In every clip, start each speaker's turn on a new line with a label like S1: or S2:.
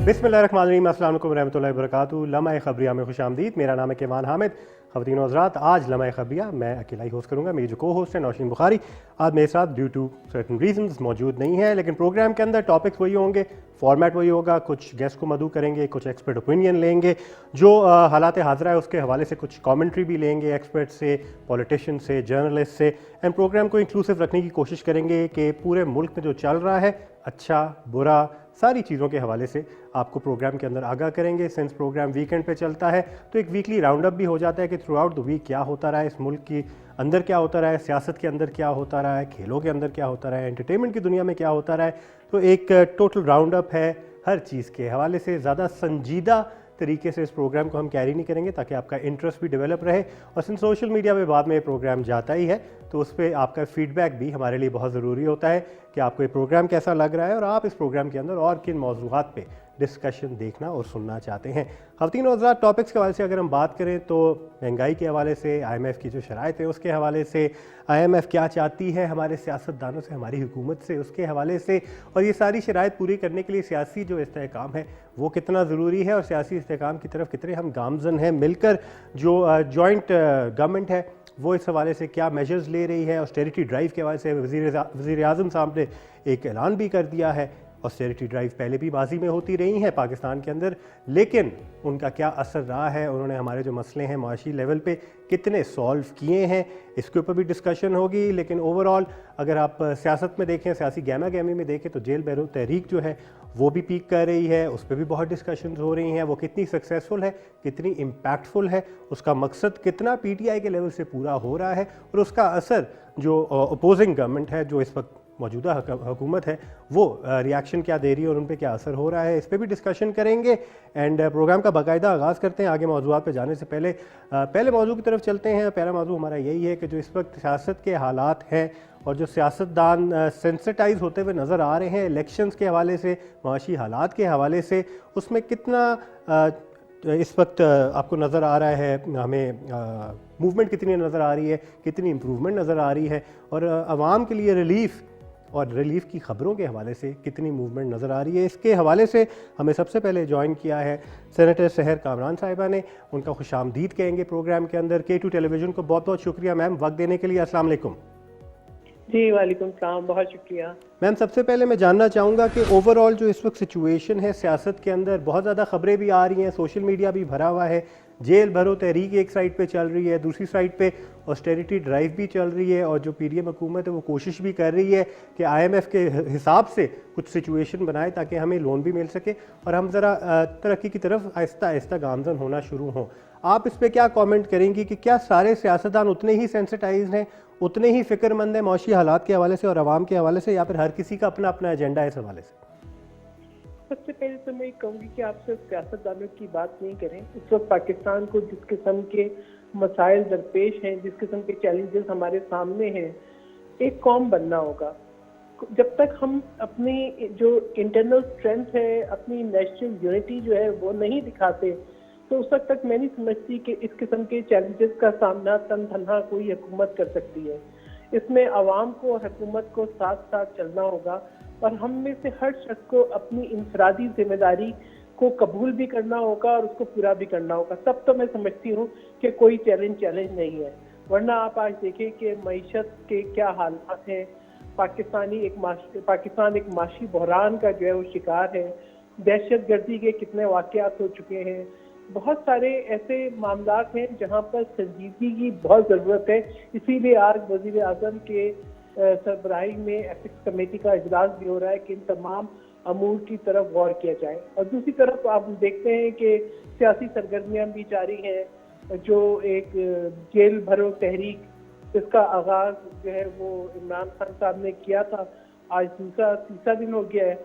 S1: बिस्मिल्लाहिर्रहमानिर्रहीम, अस्सलाम वालेकुम रहमतुल्लाहि व बरकातुहू। लम्हा ख़बरिया में खुशामदीद। मेरा नाम है केवान हामिद। ख़वातीन व हज़रात, आज लम्हा ख़बरिया मैं अकेला ही होस्ट करूँगा। मेरी जो को होस्ट है नौशीन बुखारी आज मेरे साथ ड्यू टू सर्टन रीजंस मौजूद नहीं है, लेकिन प्रोग्राम के अंदर टॉपिक्स वही होंगे, फॉर्मेट वही होगा। कुछ गेस्ट को मदऊ करेंगे, कुछ एक्सपर्ट ओपिनियन लेंगे, जो हालात हाज़रा है उसके हवाले से कुछ कॉमेंट्री भी लेंगे एक्सपर्ट से, पॉलिटिशियन से, जर्नलिस्ट से। एंड प्रोग्राम को इंक्लूसिव रखने की कोशिश करेंगे कि पूरे मुल्क में जो चल रहा है, अच्छा बुरा, सारी चीज़ों के हवाले से आपको प्रोग्राम के अंदर आगाह करेंगे। सिंस प्रोग्राम वीकेंड पे चलता है तो एक वीकली राउंड अप भी हो जाता है कि थ्रू आउट द वीक क्या होता रहा है, इस मुल्क की अंदर क्या होता रहा है, सियासत के अंदर क्या होता रहा है, खेलों के अंदर क्या होता रहा है, एंटरटेनमेंट की दुनिया में क्या होता रहा है। तो एक टोटल राउंड अप है हर चीज़ के हवाले से। ज़्यादा संजीदा तरीके से इस प्रोग्राम को हम कैरी नहीं करेंगे ताकि आपका इंटरेस्ट भी डेवलप रहे। और सिंस सोशल मीडिया पे बाद में ये प्रोग्राम जाता ही है तो उस पर आपका फीडबैक भी हमारे लिए बहुत ज़रूरी होता है कि आपको ये प्रोग्राम कैसा लग रहा है और आप इस प्रोग्राम के अंदर और किन मौज़ूआत पे डिस्कशन देखना और सुनना चाहते हैं। ख़वातीन और हज़रात, टॉपिक्स के हवाले से अगर हम बात करें तो महंगाई के हवाले से, IMF की जो शराइत है उसके हवाले से, IMF क्या चाहती है हमारे सियासतदानों से, हमारी हुकूमत से, उसके हवाले से, और ये सारी शराइत पूरी करने के लिए सियासी जो इस्तेहकाम है वो कितना ज़रूरी है और सियासी इस्तेहकाम की तरफ कितने हम गामज़न हैं। मिलकर जो जॉइंट गवर्नमेंट है वो इस हवाले से क्या मेजर्स ले रही है। ऑस्टेरिटी ड्राइव के हवाले से वज़ीर आज़म साहब ने एक ऐलान भी कर दिया है। ऑस्टेरिटी ड्राइव पहले भी माजी में होती रही हैं पाकिस्तान के अंदर, लेकिन उनका क्या असर रहा है, उन्होंने हमारे जो मसले हैं माशी लेवल पे कितने सॉल्व किए हैं, इसके ऊपर भी डिस्कशन होगी। लेकिन ओवरऑल अगर आप सियासत में देखें, सियासी गहमा गहमी में देखें तो जेल बैरो तहरीक जो है वो भी पीक कर रही है, उस पर भी बहुत डिस्कशन हो रही हैं। वो कितनी सक्सेसफुल है, कितनी इम्पैक्टफुल है, उसका मकसद कितना PTI के लेवल से पूरा हो रहा है, और उसका असर जो अपोजिंग गवर्नमेंट है, जो इस वक्त मौजूदा हुकूमत है, वो रिएक्शन क्या दे रही है और उन पर क्या असर हो रहा है, इस पर भी डिस्कशन करेंगे। एंड प्रोग्राम का बाकायदा आगाज़ करते हैं। आगे मौज़ूआत पे जाने से पहले मौजू की तरफ चलते हैं। पहला मौजू हमारा यही है कि जो इस वक्त सियासत के हालात हैं और जो सियासतदान सेंसिटाइज होते हुए नज़र आ रहे हैं इलेक्शंस के हवाले से, माशी हालात के हवाले से, उसमें कितना इस वक्त आपको नज़र आ रहा है, हमें मूवमेंट कितनी नज़र आ रही है, कितनी इम्प्रूवमेंट नज़र आ रही है, और आवाम के लिए रिलीफ़ और रिलीफ़ की ख़बरों के हवाले से कितनी मूवमेंट नज़र आ रही है। इसके हवाले से हमें सबसे पहले ज्वाइन किया है सेनेटर सहर कामरान साहिबा ने। उनका खुशामदीद कहेंगे प्रोग्राम के अंदर। K2 टेलीविज़न को बहुत बहुत शुक्रिया मैम वक्त देने के लिए। अस्सलाम वालेकुम।
S2: जी वालेकुम सलाम, बहुत शुक्रिया
S1: मैम। सबसे पहले मैं जानना चाहूँगा कि ओवरऑल जो इस वक्त सिचुएशन है सियासत के अंदर, बहुत ज़्यादा ख़बरें भी आ रही हैं, सोशल मीडिया भी भरा हुआ है, जेल भरो तहरीक एक साइड पे चल रही है, दूसरी साइड पे ऑस्टेरिटी ड्राइव भी चल रही है, और जो PDM हुकूमत है वो कोशिश भी कर रही है कि IMF के हिसाब से कुछ सिचुएशन बनाए ताकि हमें लोन भी मिल सके और हम ज़रा तरक्की की तरफ आहिस्ता आहिस्ता गामज़न होना शुरू हों। आप इस पर क्या कमेंट करेंगी कि क्या सारे सियासतदान उतने ही सेंसिटाइज हैं, उतने ही फ़िक्रमंद हैं मौशी हालात के हवाले से और आवाम के हवाले से, या फिर हर किसी का अपना अपना एजेंडा है इस हवाले से?
S2: सबसे पहले तो मैं कहूँगी कि आप सिर्फ सियासतदानों की बात नहीं करें। इस वक्त पाकिस्तान को जिस किस्म के मसाइल दरपेश हैं, जिस किस्म के चैलेंजेस हमारे सामने हैं, एक कौम बनना होगा। जब तक हम अपनी जो इंटरनल स्ट्रेंथ है, अपनी नेशनल यूनिटी जो है वो नहीं दिखाते, तो उस वक्त तक मैं नहीं समझती कि इस किस्म के चैलेंजेस का सामना तनहा कोई हुकूमत कर सकती है। इसमें आवाम को और हुकूमत को साथ साथ चलना होगा, और हम में से हर शख्स को अपनी इंफरादी जिम्मेदारी को कबूल भी करना होगा और उसको पूरा भी करना होगा। तब तो मैं समझती हूँ कि कोई चैलेंज नहीं है। वरना आप आज देखें कि मईशत के क्या हालात हैं। पाकिस्तान एक माशी बहरान का जो है वो शिकार है। दहशत गर्दी के कितने वाक़यात हो चुके हैं। बहुत सारे ऐसे मामलात हैं जहाँ पर संजीदगी की बहुत ज़रूरत है। इसीलिए आज वज़ीर आज़म के सरबराही में एथिक्स कमेटी का इजलास भी हो रहा है कि इन तमाम अमूर की तरफ गौर किया जाए। और दूसरी तरफ आप देखते हैं कि सियासी सरगर्मियाँ भी जारी हैं। जो एक जेल भरो तहरीक, इसका आगाज़ जो है वो इमरान खान साहब ने किया था, आज तीसरा दिन हो गया है,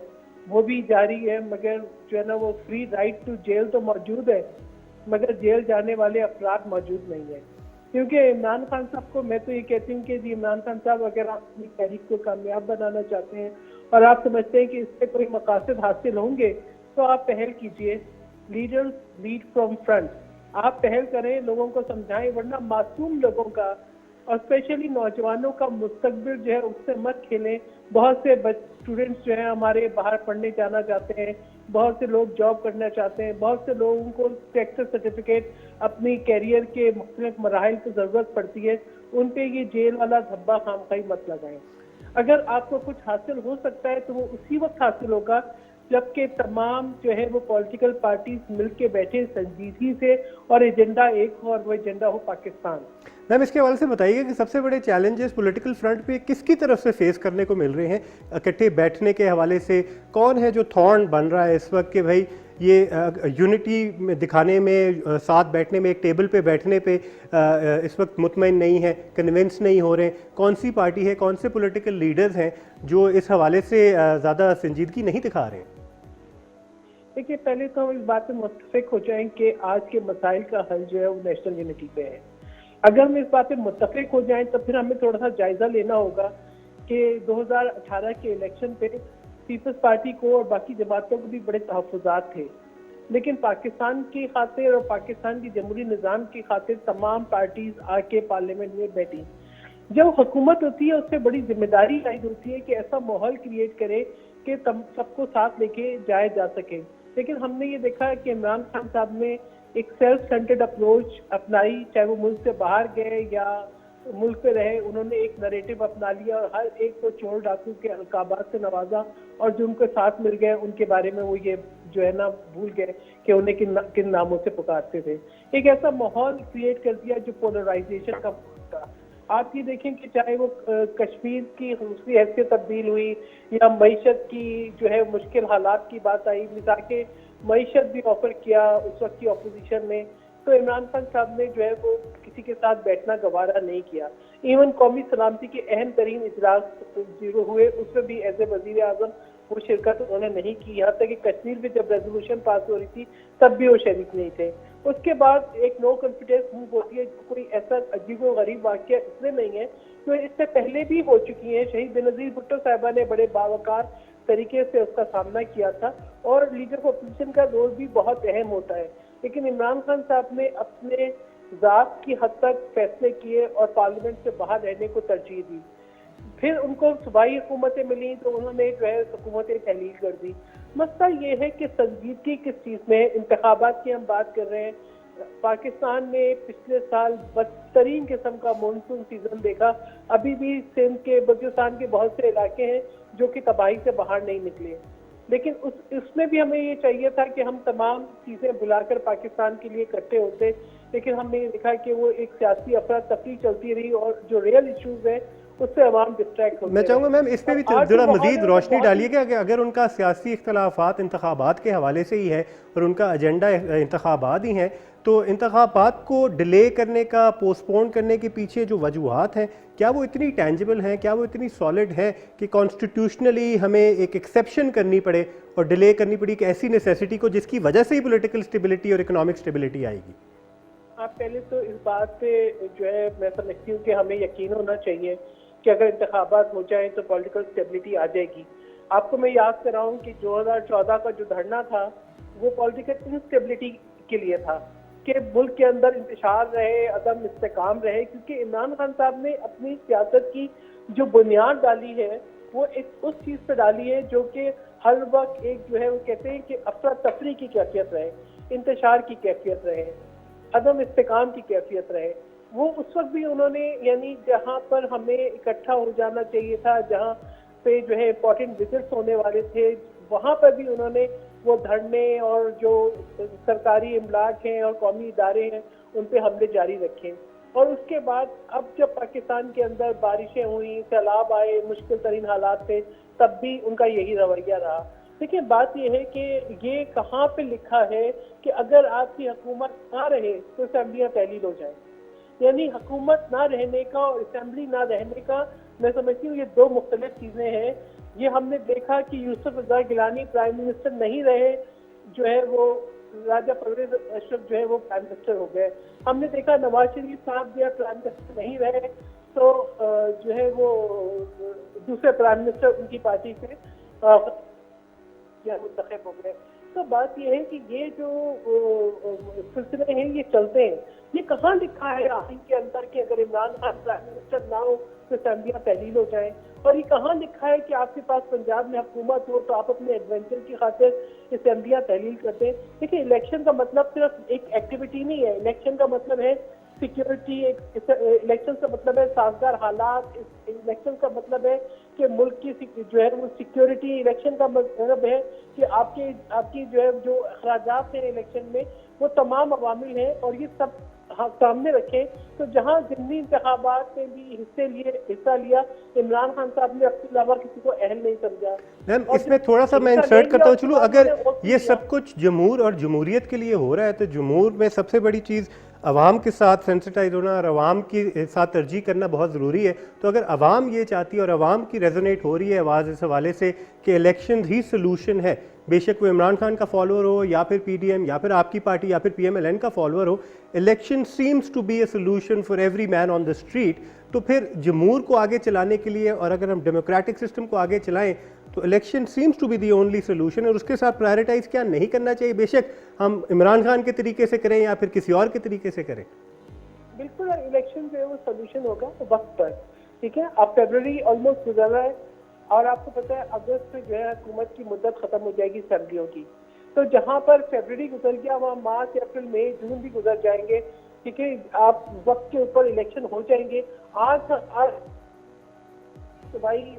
S2: वो भी जारी है। मगर जो है ना वो फ्री राइट टू जेल तो मौजूद है, मगर जेल जाने वाले अफराद मौजूद नहीं है। क्योंकि इमरान खान साहब को मैं तो ये कहती हूँ कि जी इमरान खान साहब, अगर आप अपनी तहरीक को कामयाब बनाना चाहते हैं और आप समझते हैं कि इससे कोई मकासद हासिल होंगे, तो आप पहल कीजिए। Leaders lead from front. आप पहल करें, लोगों को समझाएं, वरना मासूम लोगों का और स्पेशली नौजवानों का मुस्तकबिल जो है उससे मत खेलें। बहुत से स्टूडेंट्स जो है हमारे बाहर पढ़ने जाना चाहते हैं, बहुत से लोग जॉब करना चाहते हैं, बहुत से लोगों को सेक्टर सर्टिफिकेट अपनी कैरियर के मुख्तलिफ मराहिल को ज़रूरत पड़ती है, उन पे ये जेल वाला धब्बा खामखाई मत लगाएं। अगर आपको कुछ हासिल हो सकता है तो वो उसी वक्त हासिल होगा जबकि तमाम जो है वो पॉलिटिकल पार्टीज मिलके बैठे संजीदगी से और एजेंडा एक हो, और वो एजेंडा हो पाकिस्तान।
S1: मैम, इसके हवाले से बताइए कि सबसे बड़े चैलेंजेस पॉलिटिकल फ्रंट पे किसकी तरफ से फेस करने को मिल रहे हैं? इकट्ठे बैठने के हवाले से कौन है जो थॉर्न बन रहा है इस वक्त कि भाई ये यूनिटी में दिखाने में, साथ बैठने में, एक टेबल पे बैठने पे इस वक्त मुतमईन नहीं है, कन्विंस नहीं हो रहे? कौन सी पार्टी है, कौन से पॉलिटिकल लीडर्स हैं जो इस हवाले से ज़्यादा संजीदगी नहीं दिखा रहे हैं?
S2: देखिए, पहले तो हम इस बात में मुत्तफिक हो जाएं कि आज के मसाइल का हल जो है वो नेशनल यूनिटी पे है। अगर हम इस बात पे मुत्तफिक हो जाएं तो फिर हमें थोड़ा सा जायजा लेना होगा कि 2018 के इलेक्शन पे पीपल्स पार्टी को और बाकी जमातों को भी बड़े तहफ़्फ़ुज़ात थे, लेकिन पाकिस्तान की खातिर और पाकिस्तान की जमहूरी निज़ाम की खातिर तमाम पार्टीज आके पार्लियामेंट में बैठी। जब हुकूमत होती है उससे बड़ी जिम्मेदारी लाइज होती है कि ऐसा माहौल क्रिएट करे कि सबको साथ लेके जाया जा सके। लेकिन हमने ये देखा है कि इमरान खान साहब ने एक सेल्फ सेंटर्ड अप्रोच अपनाई, चाहे वो मुल्क से बाहर गए या मुल्क पे रहे, उन्होंने एक नरेटिव अपना लिया और हर एक को चोर डाकू के अलकाबात से नवाजा, और जो उनके साथ मिल गए उनके बारे में वो ये जो है ना भूल गए कि उन्हें किन नामों से पुकारते थे। एक ऐसा माहौल क्रिएट कर दिया जो पोलराइजेशन का था। आप ये देखें कि चाहे वो कश्मीर की दूसरी हैसियत तब्दील हुई या मईशत की जो है मुश्किल हालात की बात आई, मिसाल के मईशत भी ऑफर किया उस वक्त की अपोजिशन ने, तो इमरान खान साहब ने जो है वो किसी के साथ बैठना गवारा नहीं किया। इवन कौमी सलामती के अहम तरीन इजलास जो हुए उसमें भी एज ए वजीर आजम वो शिरकत उन्होंने नहीं की। यहाँ तक कि कश्मीर में जब रेजोल्यूशन पास हो रही थी तब भी वो शरीक नहीं थे। उसके बाद एक नो कॉन्फिडेंस मूव होती है, कोई ऐसा अजीब व गरीब वाक़या इसलिए नहीं है तो इससे पहले भी हो चुकी है। शहीद बेनज़ीर भुट्टो साहिबा ने बड़े बावकार तरीके से उसका सामना किया था, और लीडर ऑफ अपोजिशन का रोल भी बहुत अहम होता है। लेकिन इमरान खान साहब ने अपने ज़ात की हद तक फैसले किए और पार्लियामेंट से बाहर रहने को तरजीह दी। फिर उनको सूबाई हुकूमतें मिली तो उन्होंने जो है हुकूमतें तहलील कर दी। मसला ये है कि संजीदगी किस चीज़ में, इंतखाबात की हम बात कर रहे हैं। पाकिस्तान ने पिछले साल बदतरीन किस्म का मानसून सीजन देखा। अभी भी सिंध के, बलूचिस्तान के बहुत से इलाके हैं जो कि तबाही से बाहर नहीं निकले। लेकिन उसमें भी हमें ये चाहिए था कि हम तमाम चीज़ें बुलाकर पाकिस्तान के लिए इकट्ठे होते, लेकिन हमने ये देखा कि वो एक सियासी अफरा तफरी चलती रही और जो रियल इश्यूज हैं उससे अवाम डिस्ट्रैक्ट होते।
S1: मैं चाहूँगा मैम इस पे भी जरा मजीद रोशनी डालिएगा कि अगर उनका सियासी इख्तलाफात इंतखाबात के हवाले से ही है और उनका एजेंडा इंतखाबात ही हैं, तो इंतखाबात को डिले करने का, पोस्टपोन करने के पीछे जो वजूहात हैं, क्या वो इतनी टेंजिबल हैं, क्या वो इतनी सॉलिड है कि कॉन्स्टिट्यूशनली हमें एक एक्सेप्शन करनी पड़े और डिले करनी पड़ी कि ऐसी नेसेसिटी को जिसकी वजह से ही पॉलिटिकल स्टेबिलिटी और इकोनॉमिक स्टेबिलिटी आएगी?
S2: आप पहले तो इस बात पे जो है मैं समझती हूँ कि हमें यकीन होना चाहिए कि अगर इंतखाबात हो जाए तो पॉलिटिकल स्टेबिलिटी आ जाएगी। आपको मैं याद कराऊं कि 2014 का जो धरना था वो पॉलिटिकल इंस्टेबिलिटी के लिए था कि मुल्क के अंदर इंतशार रहे, अदम इस्तेकाम रहे, क्योंकि इमरान खान साहब ने अपनी सियासत की जो बुनियाद डाली है वो एक उस चीज़ पर डाली है जो कि हर वक्त एक जो है वो कहते हैं कि अफरा तफरी की कैफियत रहे, इंतशार की कैफियत रहे, अदम इस्तेकाम की कैफियत रहे। वो उस वक्त भी उन्होंने, यानी जहाँ पर हमें इकट्ठा हो जाना चाहिए था, जहाँ पे जो है इंपॉर्टेंट विजिट्स होने वाले थे, वहाँ पर भी उन्होंने वो धरने और जो सरकारी इमलाक हैं और कौमी इदारे हैं उन पे हमले जारी रखे। और उसके बाद अब जब पाकिस्तान के अंदर बारिशें हुई, सैलाब आए, मुश्किल तरीन हालात थे, तब भी उनका यही रवैया रहा। देखिए, बात यह है कि ये कहाँ पे लिखा है कि अगर आपकी हुकूमत ना रहे तो असेंबलियाँ तहलील हो जाए। यानी हुकूमत ना रहने का और असेंबली ना रहने का, मैं समझती हूँ ये दो मुख्तलिफ चीज़ें हैं। ये हमने देखा कि यूसुफ रज़ा गिलानी प्राइम मिनिस्टर नहीं रहे, जो है वो राजा परवेज अशरफ जो है वो प्राइम मिनिस्टर हो गए। हमने देखा नवाज शरीफ साहब जो प्राइम मिनिस्टर नहीं रहे तो जो है वो दूसरे प्राइम मिनिस्टर उनकी पार्टी से मुंतखब हो गए। तो बात यह है कि ये जो सिलसिले हैं ये चलते हैं। ये कहाँ लिखा है आइन के अंदर कि अगर इमरान खान प्राइम मिनिस्टर ना हो तो असेंबलियाँ तहलील हो जाए? और ये कहाँ लिखा है कि आपके पास पंजाब में हुकूमत हो तो आप अपने एडवेंचर की खातिर असेंबलियां तहलील करते हैं? देखिए, इलेक्शन का मतलब सिर्फ एक एक्टिविटी नहीं है। इलेक्शन का मतलब है सिक्योरिटी, इलेक्शन का मतलब है साजगार हालात, इलेक्शन का मतलब है कि मुल्क की जो है वो सिक्योरिटी, इलेक्शन का मतलब है कि आपकी जो है जो अखराजात हैं इलेक्शन में वो तमाम अवामिल हैं, और ये सब सामने रखें। तो जहां ज़िमनी इंतखाबात में भी हिस्सा लिया, इमरान खान साहब ने अपने अलावा किसी को अहल नहीं समझा।
S1: मैम
S2: और
S1: इसमें थोड़ा सा मैं इंसर्ट करता हूँ, चलो अगर ये सब कुछ जमहूर और जमहूरियत के लिए हो रहा है तो जमहूर में सबसे बड़ी चीज़ अवाम के साथ सेंसिटाइज होना और अवाम के साथ तरजीह करना बहुत ज़रूरी है। तो अगर अवाम ये चाहती है और अवाम की रेजोनेट हो रही है आवाज़ इस हवाले से कि इलेक्शन ही सोल्यूशन है, बेशक वो इमरान खान का फॉलोअर हो या फिर पीडीएम या फिर आपकी पार्टी या फिर पीएमएलएन का फॉलोअर हो, election seems to be a solution for every man on the street. तो फिर जमहूर को आगे चलाने के लिए और अगर हम डेमोक्रेटिक सिस्टम को आगे चलाएं तो election seems to be the only solution. और उसके साथ प्रायोरिटाइज क्या नहीं करना चाहिए, बेशक हम इमरान खान के तरीके से करें या फिर किसी और के तरीके से करें।
S2: बिल्कुल, इलेक्शन जो है वो सोल्यूशन होगा तो वक्त पर, ठीक है। अब फरवरी ऑलमोस्ट गुजर रहा है और आपको पता है अगस्त में जो है हुकूमत की मुद्दत खत्म हो जाएगी सर्दियों की। तो जहां पर फरवरी गुजर गया वहाँ मार्च, अप्रैल, मई, जून भी गुजर जाएंगे, ठीक है। आप वक्त के ऊपर इलेक्शन हो जाएंगे। आज सूबाई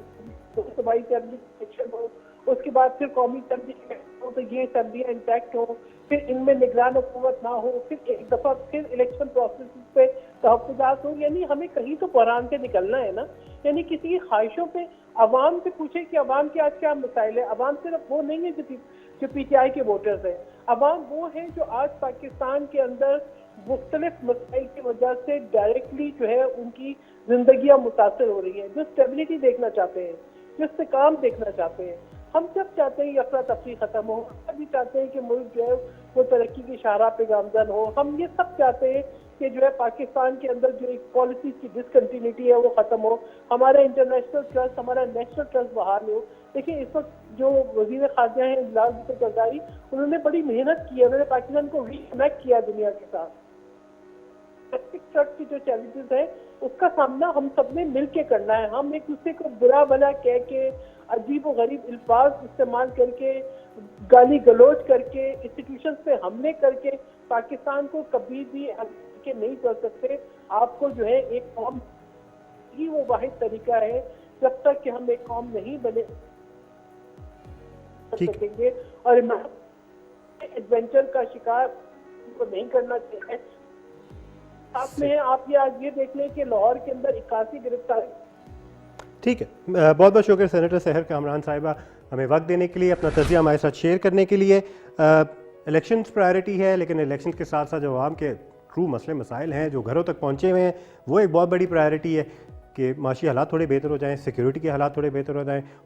S2: असेंबली इलेक्शन हो, उसके बाद फिर कौमी असेंबली हो, तो ये असेंबलियां इंटैक्ट हो, फिर इनमें निगरान हुकूमत ना हो, फिर एक दफा फिर इलेक्शन प्रोसेस पे तहफ़्फ़ुज़ात हो। यानी हमें कहीं तो बहरान से निकलना है ना। यानी किसी की ख्वाहिशों पे अवाम से पूछे कि अवाम के आज क्या मसाइल है। अवाम सिर्फ वो नहीं है जो पीटीआई के वोटर्स हैं। अवाम वो है जो आज पाकिस्तान के अंदर मुख्तलिफ मसाइल की वजह से डायरेक्टली जो है उनकी जिंदगियां मुतासर हो रही हैं, जो स्टेबिलिटी देखना चाहते हैं, जो इस्तेकाम देखना चाहते हैं। हम सब चाहते हैं अफरा तफरी खत्म हो, हम भी चाहते हैं कि मुल्क जो है वो तरक्की की शाहराह पे गामजन हो। हम ये सब चाहते हैं कि जो है पाकिस्तान के अंदर जो एक पॉलिसी की डिसकंटिन्यूटी है वो खत्म हो, हमारा इंटरनेशनल ट्रस्ट, हमारा नेशनल ट्रस्ट बहाल हो। देखिए, इस वक्त जो वजीर खारजा हैं बिलावल भुट्टो जरदारी, उन्होंने बड़ी मेहनत की है, उन्होंने पाकिस्तान को रिकनेक्ट किया दुनिया के साथ। ट्रस्ट की जो चैलेंजेस है उसका सामना हम सब ने मिल के करना है। हम एक दूसरे को बुरा भला कह के, अजीब व गरीब अल्फाज इस्तेमाल करके, गाली गलौज करके, इंस्टीट्यूशंस पे हमले करके पाकिस्तान को कभी भी आगे नहीं कर सकते। आपको जो है एक कौम ही वो वाहिद तरीका है, जब तक कि हम एक कौम नहीं बने सकेंगे। और एडवेंचर का शिकार को नहीं करना चाहिए। साथ में आप ये आज ये देख लें कि लाहौर के अंदर 81 गिरफ्तारी।
S1: ठीक है, बहुत बहुत शुक्रिया सेनेटर सहर कामरान साहिबा, हमें वक्त देने के लिए, अपना तजिया हमारे साथ शेयर करने के लिए। इलेक्शंस प्रायोरिटी है, लेकिन इलेक्शन के साथ साथ जो आवाम के ट्रू मसले मसाइल हैं जो घरों तक पहुँचे हुए हैं वो एक बहुत बड़ी प्रायोरिटी है कि माशी हालात थोड़े बेहतर हो जाएं, सिक्योरिटी के हालात थोड़े बेहतर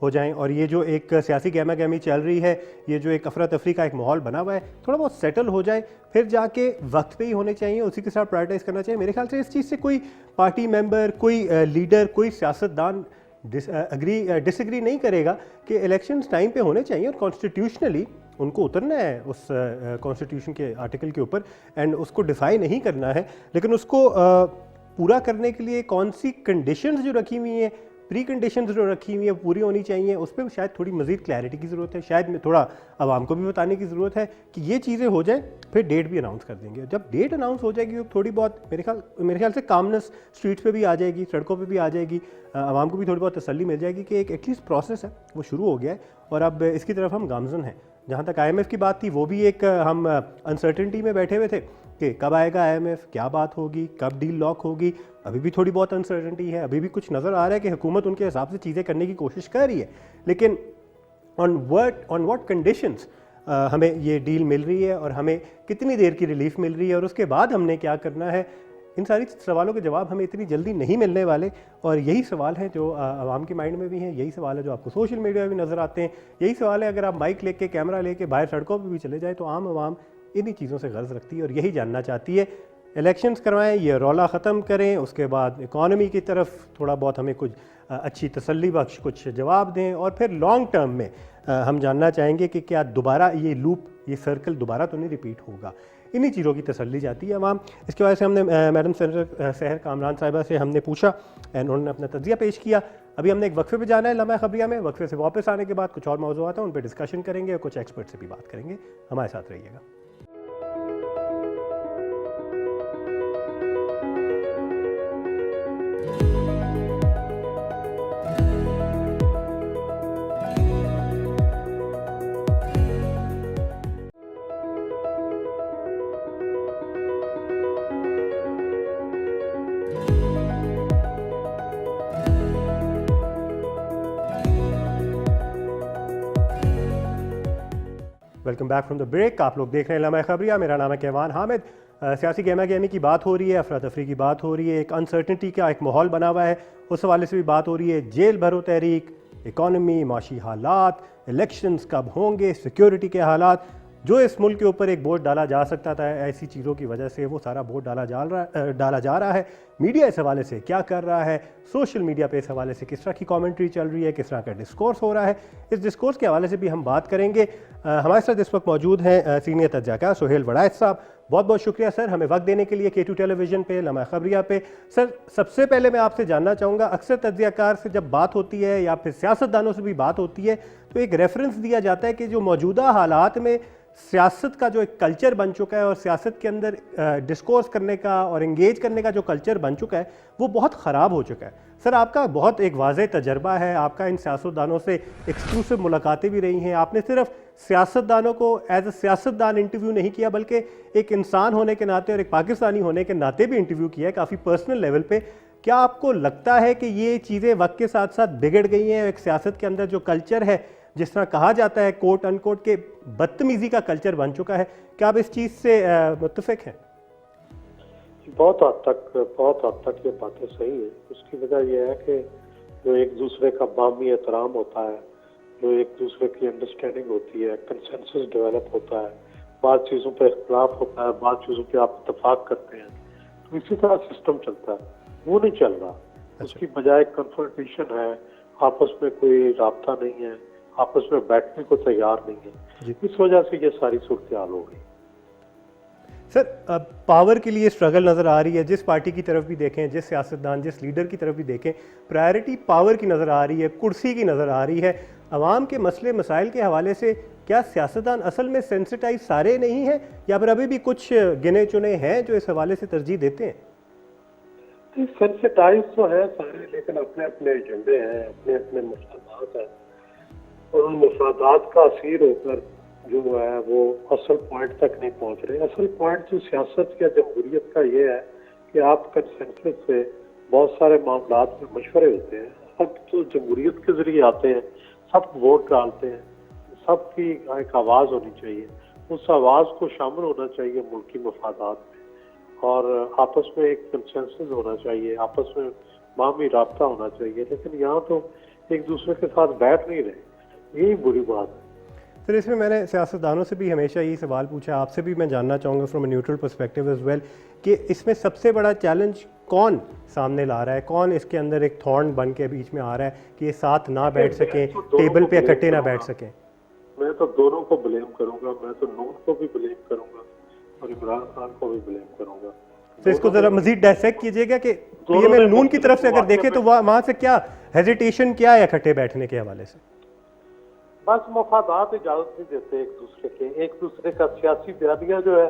S1: हो जाएं और ये जो एक सियासी गहमा गहमी चल रही है, ये जो एक अफरा तफरी का एक माहौल बना हुआ है, थोड़ा बहुत सेटल हो जाए, फिर जाके वक्त पे ही होने चाहिए, उसी के साथ प्रायोरिटाइज़ करना चाहिए। मेरे ख्याल से इस चीज़ से कोई पार्टी मेंबर, कोई लीडर, कोई सियासतदान डिसएग्री नहीं करेगा कि इलेक्शंस टाइम पे होने चाहिए और कॉन्स्टिट्यूशनली उनको उतरना है उस कॉन्स्टिट्यूशन के आर्टिकल के ऊपर एंड उसको डिफाई नहीं करना है। लेकिन उसको पूरा करने के लिए कौन सी कंडीशंस जो रखी हुई हैं, प्री कंडीशंस जो रखी हुई हैं पूरी होनी चाहिए, उस पर शायद थोड़ी मज़ीद क्लैरिटी की ज़रूरत है। शायद में थोड़ा आवाम को भी बताने की ज़रूरत है कि ये चीज़ें हो जाए, फिर डेट भी अनाउंस कर देंगे। जब डेट अनाउंस हो जाएगी थोड़ी बहुत मेरे ख्याल से कामनेस स्ट्रीट्स पे भी आ जाएगी, सड़कों पे भी आ जाएगी, आवाम को भी थोड़ी बहुत तसल्ली मिल जाएगी कि एक एटलीस्ट प्रोसेस है वो शुरू हो गया है और अब इसकी तरफ हम गामजन हैं। जहाँ तक IMF की बात थी, वो भी एक हम अनसर्टेनिटी में बैठे हुए थे कि कब आएगा IMF, क्या बात होगी, कब डील लॉक होगी। अभी भी थोड़ी बहुत अनसर्टेनिटी है, अभी भी कुछ नज़र आ रहा है कि हुकूमत उनके हिसाब से चीज़ें करने की कोशिश कर रही है, लेकिन ऑन व्हाट कंडीशंस हमें ये डील मिल रही है और हमें कितनी देर की रिलीफ मिल रही है और उसके बाद हमने क्या करना है, इन सारी सवालों के जवाब हमें इतनी जल्दी नहीं मिलने वाले। और यही सवाल हैं जो आवाम के माइंड में भी हैं, यही सवाल है जो आपको सोशल मीडिया में भी नज़र आते हैं, यही सवाल है अगर आप माइक लेके, कैमरा लेके बाहर सड़कों पर भी चले जाए तो आम आवाम इन्हीं चीज़ों से गर्ज रखती है और यही जानना चाहती है। इलेक्शंस करवाएं, ये रौला ख़त्म करें, उसके बाद इकॉनमी की तरफ थोड़ा बहुत हमें कुछ अच्छी तसल्ली बख्श कुछ जवाब दें और फिर लॉन्ग टर्म में हम जानना चाहेंगे कि क्या दोबारा ये लूप, ये सर्कल दोबारा तो नहीं रिपीट होगा। इन्हीं चीज़ों की तसल्ली जाती है अवाम। इसके वजह से हमने मैडम सेनेटर सहर कामरान साहिबा से हमने पूछा एंड उन्होंने अपना तजिया पेश किया। अभी हमने एक वक्फे पे जाना है लम्हा खबरिया में। वक्फे से वापस आने के बाद कुछ और मौजूद हैं, उन पर डिस्कशन करेंगे और कुछ एक्सपर्ट से भी बात करेंगे। हमारे साथ रहिएगा। Welcome back from the break. आप लोग देख रहे हैं लम्हा खबरिया, मेरा नाम है केवान हामिद। सियासी गहमा गहमी की बात हो रही है, अफरा तफरी की बात हो रही है, एक अनसर्टनिटी का एक माहौल बना हुआ है, उस हवाले से भी बात हो रही है। जेल भरो तहरीक, इकॉनमी, माशी हालात, इलेक्शंस कब होंगे, सिक्योरिटी के हालात, जो इस मुल्क के ऊपर एक बोझ डाला जा सकता था, ऐसी चीज़ों की वजह से वो सारा बोझ डाला जा रहा है। मीडिया इस हवाले से क्या कर रहा है, सोशल मीडिया पे इस हवाले से किस तरह की कमेंट्री चल रही है, किस तरह का डिस्कोर्स हो रहा है, इस डिस्कोर्स के हवाले से भी हम बात करेंगे। हमारे साथ इस वक्त मौजूद हैं सीनियर तज्ज़ाकार सुहेल वड़ाइच साहब। बहुत बहुत शुक्रिया सर हमें वक्त देने के लिए K2 टेलीविज़न पे, लम्हा खबरिया पे। सर सबसे पहले मैं आपसे जानना चाहूँगा, अक्सर तज्ज़ियाकार से जब बात होती है या फिर सियासतदानों से भी बात होती है तो एक रेफरेंस दिया जाता है कि जो मौजूदा हालात में सियासत का जो एक कल्चर बन चुका है और सियासत के अंदर डिस्कोर्स करने का और इंगेज करने का जो कल्चर बन चुका है वो बहुत ख़राब हो चुका है। सर आपका बहुत एक वाज़ेह तजर्बा है, आपका इन सियासतदानों से एक्सक्लूसिव मुलाकातें भी रही हैं। आपने सिर्फ सियासतदानों को एज अ सियासतदान इंटरव्यू नहीं किया, बल्कि एक इंसान होने के नाते और एक पाकिस्तानी होने के नाते भी इंटरव्यू किया है, काफ़ी पर्सनल लेवल पे। क्या आपको लगता है कि ये चीज़ें वक्त के साथ साथ बिगड़ गई हैं? एक सियासत के अंदर जो कल्चर है, जिस तरह कहा जाता है कोट अनकोट के बदतमीजी का कल्चर बन चुका है, क्या आप इस चीज़ से मुत्तफिक हैं?
S3: बहुत हद तक ये बातें सही है। उसकी वजह यह है कि जो एक दूसरे का बामी एहतराम होता है, जो एक दूसरे की अंडरस्टैंडिंग होती है, कंसेंसस डेवलप होता है, बाद चीज़ों पर इख्तलाफ होता है, बाद चीज़ों पे आप इत्तेफाक करते हैं, तो इसी तरह सिस्टम चलता है। वो नहीं चल रहा। उसकी बजाय कन्फ्रंटेशन है, आपस में कोई राब्ता नहीं है, आपस में बैठने को तैयार नहीं है। इस वजह से ये सारी सूरत हाल हो गई।
S1: सर पावर के लिए स्ट्रगल नज़र आ रही है, जिस पार्टी की तरफ भी देखें, जिस सियासतदान, जिस लीडर की तरफ भी देखें, प्रायोरिटी पावर की नज़र आ रही है, कुर्सी की नज़र आ रही है। अवाम के मसले मसाइल के हवाले से क्या सियासतदान असल में सेंसिटाइज सारे नहीं हैं, या फिर अभी भी कुछ गिने चुने हैं जो इस हवाले से तरजीह देते हैं?
S3: सेंसिटाइज तो है सारे, लेकिन अपने अपने एजेंडे हैं, अपने अपने मसलात हैं, और उन मसलात का असीर होकर जो है वो असल पॉइंट तक नहीं पहुंच रहे। असल पॉइंट जो सियासत या जमहूरियत का ये है कि आप कंसेंसस से बहुत सारे मामलात में मशवरे होते हैं। सब तो जमहूरियत के जरिए आते हैं, सब वोट डालते हैं, सबकी एक आवाज़ होनी चाहिए, उस आवाज़ को शामिल होना चाहिए मुल्की मफादात में, और आपस में एक कंसेंसस होना चाहिए, आपस में बाहमी राब्ता होना चाहिए। लेकिन यहाँ तो एक दूसरे के साथ बैठ नहीं रहे, यही बुरी बात है।
S1: सर इसमें मैंने सियासतदानों से भी हमेशा यही सवाल पूछा, आपसे भी मैं जानना चाहूँगा from a neutral perspective as well, कि इसमें सबसे बड़ा चैलेंज कौन सामने ला रहा है, कौन इसके अंदर एक थॉर्न बन के बीच में आ रहा है कि ये साथ ना बैठ सकें, टेबल पे इकट्ठे ना बैठ सकें?
S3: मैं तो दोनों को ब्लेम करूंगा, मैं तो नून को भी ब्लेम करूंगा और इमरान खान को भी ब्लेम करूंगा।
S1: तो इसको जरा मजीद डायसेक्ट कीजिएगा कि पीएमएल नून की तरफ से अगर देखें तो वहाँ से क्या हेजिटेशन क्या है इकट्ठे बैठने के हवाले से?
S3: बस मफादात इजाजत नहीं देते एक दूसरे के, एक दूसरे का सियासी बयानिया जो है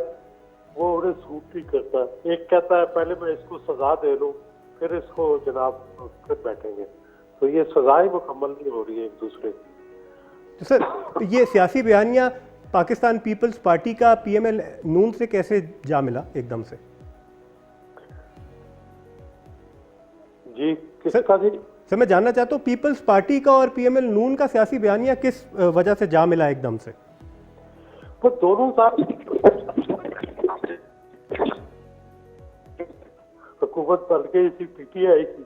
S3: वो उन्हें सूट नहीं करता। एक कहता है पहले मैं इसको सजा दे लूं, फिर इसको जनाब फिर बैठेंगे, तो ये सजाएं मुकम्मल नहीं हो रही है एक दूसरे की।
S1: तो सर ये सियासी बयानिया पाकिस्तान पीपल्स पार्टी का पीएमएल नून से कैसे जा मिला एकदम से?
S3: जी किसका जी?
S1: सर मैं जानना चाहता हूँ पीपल्स पार्टी का और पीएमएल नून का सियासी बयानिया किस वजह से जा मिला एकदम से?
S3: वो दोनों साथ हुकूमत बन गई थी पीटीआई की,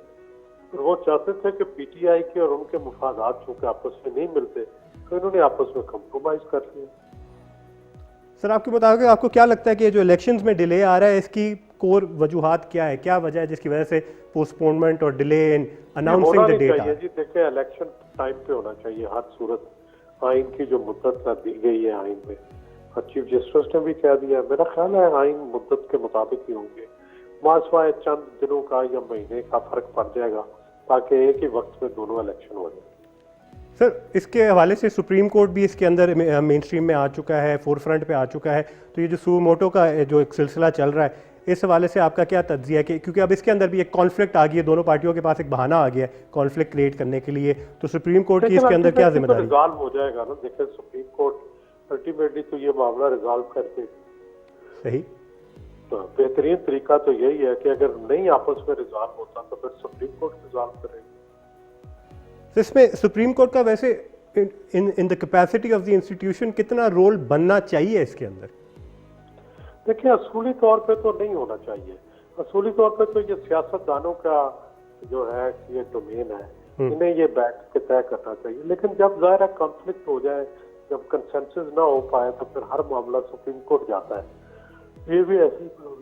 S3: और वो चाहते थे कि पीटीआई के और उनके मुफादात चूंकि आपस में नहीं मिलते तो इन्होंने आपस में कंप्रोमाइज कर लिया।
S1: सर आपके मुताबिक आपको क्या लगता है कि जो इलेक्शंस में डिले आ रहा है इसकी कोर वजूहात क्या है, क्या वजह है जिसकी वजह से पोस्टपोनमेंट और delay in announcing the date?
S3: जी देखिए इलेक्शन टाइम पे होना चाहिए हर सूरत। आइन की जो मुद्दत दी गई है आइन में, और चीफ जस्टिस ने भी कह दिया, मेरा ख्याल है आइन मुद्दत के मुताबिक ही होंगे। मासवाए चंद दिनों का या महीने का फर्क पड़ जाएगा, ताकि एक ही वक्त में दोनों इलेक्शन हो जाए।
S1: सर, इसके हवाले से सुप्रीम कोर्ट भी इसके अंदर मेन स्ट्रीम में आ चुका है, फोर फ्रंट पे आ चुका है, तो ये जो सू मोटो का जो एक सिलसिला चल रहा है, इस हवाले से आपका क्या तज्जिया है कि क्योंकि अब इसके अंदर भी एक कॉन्फ्लिक्ट आ गई है, दोनों पार्टियों के पास एक बहाना आ गया है कॉन्फ्लिक्ट क्रिएट करने के लिए, तो सुप्रीम कोर्ट की इसके अंदर क्या जिम्मेदारी?
S3: रिजॉल्व हो जाएगा ना, देखिए सुप्रीम कोर्ट अल्टीमेटली तो ये मामला रिजॉल्व कर देगी।
S1: सही।
S3: तो बेहतरीन तरीका तो यही है कि अगर नहीं आपस में रिजॉल्व होता तो फिर सुप्रीम कोर्ट रिजॉल्व करेगी।
S1: तो इसमें सुप्रीम कोर्ट का वैसे in the capacity of the institution कितना रोल बनना चाहिए इसके अंदर?
S3: देखिए, असूली तौर पे तो नहीं होना चाहिए। असूली तौर पे तो ये सियासतदानों का जो है ये डोमेन है, इन्हें ये बैठ के तय करना चाहिए। लेकिन जब ज़ाहिर कॉन्फ्लिक्ट हो जाए, जब कंसेंसस ना हो पाए, तो फिर हर मामला सुप्रीम कोर्ट जाता है। ये भी ऐसे ही प्रॉब्लम।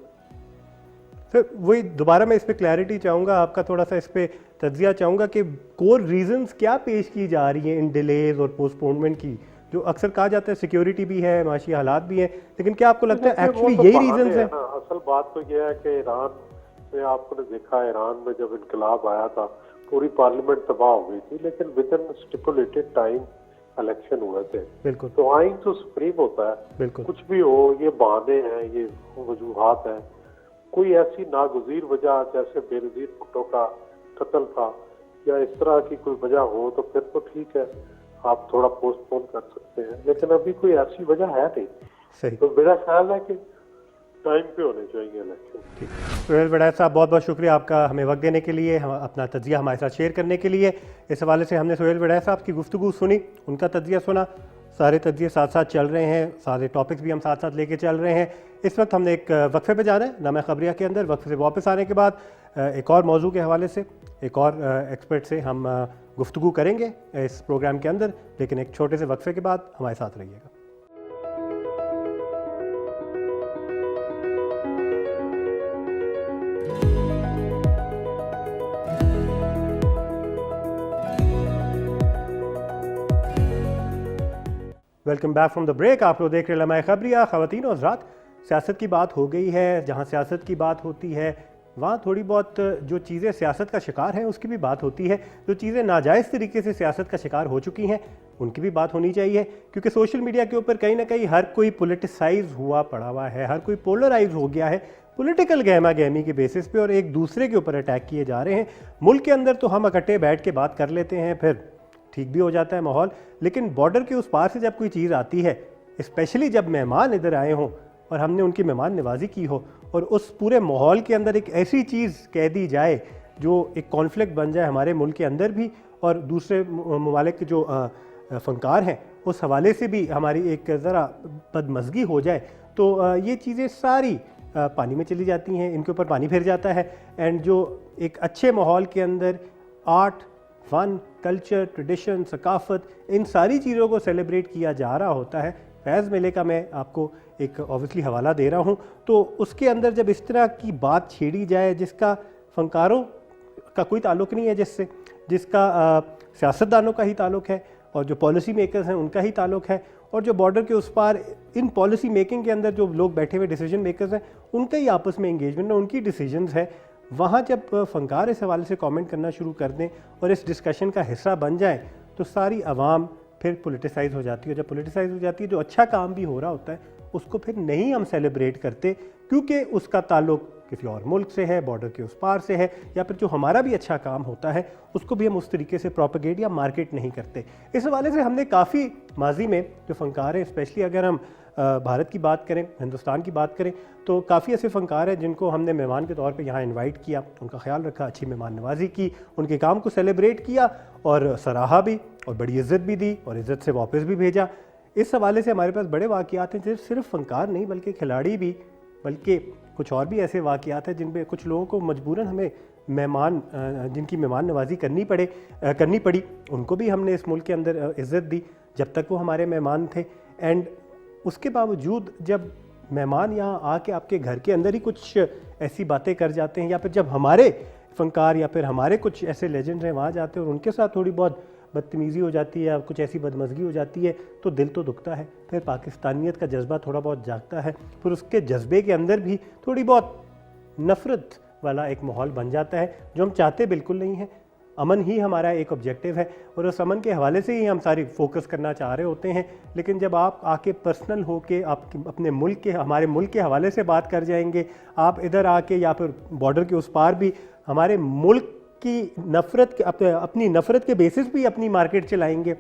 S1: सर, वही दोबारा मैं इस पर क्लैरिटी चाहूँगा, आपका थोड़ा सा इस पर तज्जिया चाहूँगा कि कोर रीजंस क्या पेश की जा रही हैं इन डिलेज और पोस्टपोनमेंट की, जो अक्सर कहा जाता है सिक्योरिटी भी है, माशी हालात भी हैं, लेकिन क्या आपको लगता है एक्चुअली यही रीजंस हैं?
S3: असल बात तो यह है कि ईरान में आपने देखा, ईरान में जब इनकलाब आया था पूरी पार्लियामेंट तबाह हो गई थी, लेकिन with in stipulated time election हुए थे।
S1: बिल्कुल।
S3: तो आइन तो सुप्रीम होता है,
S1: बिल्कुल।
S3: कुछ भी हो, ये बहाने हैं, ये वजूहात हैं। कोई ऐसी नागुज़ीर वजह जैसे बेनज़ीर भुट्टो का कत्ल था या इस तरह की कोई वजह हो तो फिर तो ठीक है, आप थोड़ा पोस्टपोन कर सकते हैं, लेकिन अभी कोई ऐसी वजह है नहीं।
S1: सही।
S3: तो मेरा ख्याल है कि टाइम पे होने चाहिए इलेक्शन।
S1: सुहेल वड़ैच साहब, बहुत बहुत शुक्रिया आपका हमें वक्त देने के लिए, हम अपना तज्जिया हमारे साथ शेयर करने के लिए। इस हवाले से हमने सुहेल वड़ैच साहब की गुफ्तगू सुनी, उनका तज्जिया सुना, सारे तज्जिए साथ साथ चल रहे हैं, सारे टॉपिक्स भी हम साथ साथ लेके चल रहे हैं। इस वक्त हमने एक वक्फे पे जाना है लम्हा खबरिया के अंदर। वक्फे से वापस आने के बाद एक और मौजू के हवाले से एक और एक्सपर्ट से हम गुफ्तगू करेंगे इस प्रोग्राम के अंदर, लेकिन एक छोटे से वक्फे के बाद हमारे साथ रहिएगा। Welcome back from the break. आप लोग देख रहे हैं लम्हा खबरिया। ख़वातीन और हज़रात, सियासत की बात हो गई है, जहाँ सियासत की बात होती है वहाँ थोड़ी बहुत जो चीज़ें सियासत का शिकार हैं उसकी भी बात होती है, जो चीज़ें नाजायज़ तरीके से सियासत का शिकार हो चुकी हैं उनकी भी बात होनी चाहिए, क्योंकि सोशल मीडिया के ऊपर कहीं ना कहीं हर कोई पोलिटिसाइज हुआ पड़ा हुआ है, हर कोई पोलराइज हो गया है पॉलिटिकल गहमा गहमी के बेसिस पे, और एक दूसरे के ऊपर अटैक किए जा रहे हैं। मुल्क के अंदर तो हम इकट्ठे बैठ के बात कर लेते हैं, फिर ठीक भी हो जाता है माहौल, लेकिन बॉर्डर के उस पार से जब कोई चीज़ आती है, स्पेशली जब मेहमान इधर आए हों और हमने उनकी मेहमान नवाजी की हो और उस पूरे माहौल के अंदर एक ऐसी चीज़ कह दी जाए जो एक कॉन्फ्लिक्ट बन जाए हमारे मुल्क के अंदर भी और दूसरे ममालिक के जो फ़नकार हैं उस हवाले से भी हमारी एक ज़रा बदमज़गी हो जाए, तो ये चीज़ें सारी पानी में चली जाती हैं, इनके ऊपर पानी फिर जाता है। एंड जो एक अच्छे माहौल के अंदर आर्ट, फ़न, कल्चर, ट्रेडिशन, सकाफ़त, इन सारी चीज़ों को सेलिब्रेट किया जा रहा होता है। फैज़ मेले का मैं आपको एक ऑब्वियसली हवाला दे रहा हूँ, तो उसके अंदर जब इस तरह की बात छेड़ी जाए जिसका फ़नकारों का कोई ताल्लुक़ नहीं है, जिसका सियासतदानों का ही ताल्लुक़ है और जो पॉलिसी मेकर्स हैं उनका ही ताल्लुक़ है, और जो बॉर्डर के उस पार इन पॉलिसी मेकिंग के अंदर जो लोग बैठे हुए डिसीजन मेकर्स हैं उनका ही आपस में इंगेजमेंट है, उनकी डिसीजंस है। वहाँ जब फ़नकार इस हवाले से कमेंट करना शुरू कर दें और इस डिस्कशन का हिस्सा बन जाए तो सारी आवाम फिर पोलिटिसाइज़ हो जाती है। जब पोलिटिसाइज़ हो जाती है, जो अच्छा काम भी हो रहा होता है उसको फिर नहीं हम सेलिब्रेट करते, क्योंकि उसका ताल्लुक़ किसी और मुल्क से है, बॉर्डर के उस पार से है, या फिर जो हमारा भी अच्छा काम होता है उसको भी हम उस तरीके से प्रोपेगेट या मार्केट नहीं करते। इस हवाले से हमने काफ़ी माजी में जो फ़नकार हैं, स्पेशली अगर हम भारत की बात करें, हिंदुस्तान की बात करें, तो काफ़ी ऐसे फ़नकार हैं जिनको हमने मेहमान के तौर पे यहाँ इनवाइट किया, उनका ख्याल रखा, अच्छी मेहमान नवाजी की, उनके काम को सेलिब्रेट किया और सराहा भी और बड़ी इज़्ज़त भी दी और इज़्ज़त से वापस भी भेजा। इस हवाले से हमारे पास बड़े वाक़यात हैं, सिर्फ फ़नकार नहीं बल्कि खिलाड़ी भी, बल्कि कुछ और भी ऐसे वाक़यात हैं जिन पे कुछ लोगों को मजबूरन हमें जिनकी मेहमान नवाजी करनी पड़ी, उनको भी हमने इस मुल्क के अंदर इज़्ज़त दी जब तक वो हमारे मेहमान थे। एंड उसके बावजूद जब मेहमान यहाँ आके आपके घर के अंदर ही कुछ ऐसी बातें कर जाते हैं, या फिर जब हमारे फ़नकार या फिर हमारे कुछ ऐसे लेजेंड्स हैं वहाँ जाते हैं और उनके साथ थोड़ी बहुत बदतमीज़ी हो जाती है या कुछ ऐसी बदमज़गी हो जाती है, तो दिल तो दुखता है। फिर पाकिस्तानियत का जज्बा थोड़ा बहुत जागता है, फिर उसके जज्बे के अंदर भी थोड़ी बहुत नफ़रत वाला एक माहौल बन जाता है, जो हम चाहते बिल्कुल नहीं है। अमन ही हमारा एक ऑब्जेक्टिव है और उस अमन के हवाले से ही हम सारी फोकस करना चाह रहे होते हैं। लेकिन जब आप आके पर्सनल होके आप अपने मुल्क के, हमारे मुल्क के हवाले से बात कर जाएंगे, आप इधर आके या फिर बॉर्डर के उस पार भी हमारे मुल्क की नफ़रत, अपनी नफ़रत के बेसिस भी अपनी मार्केट चलाएंगे,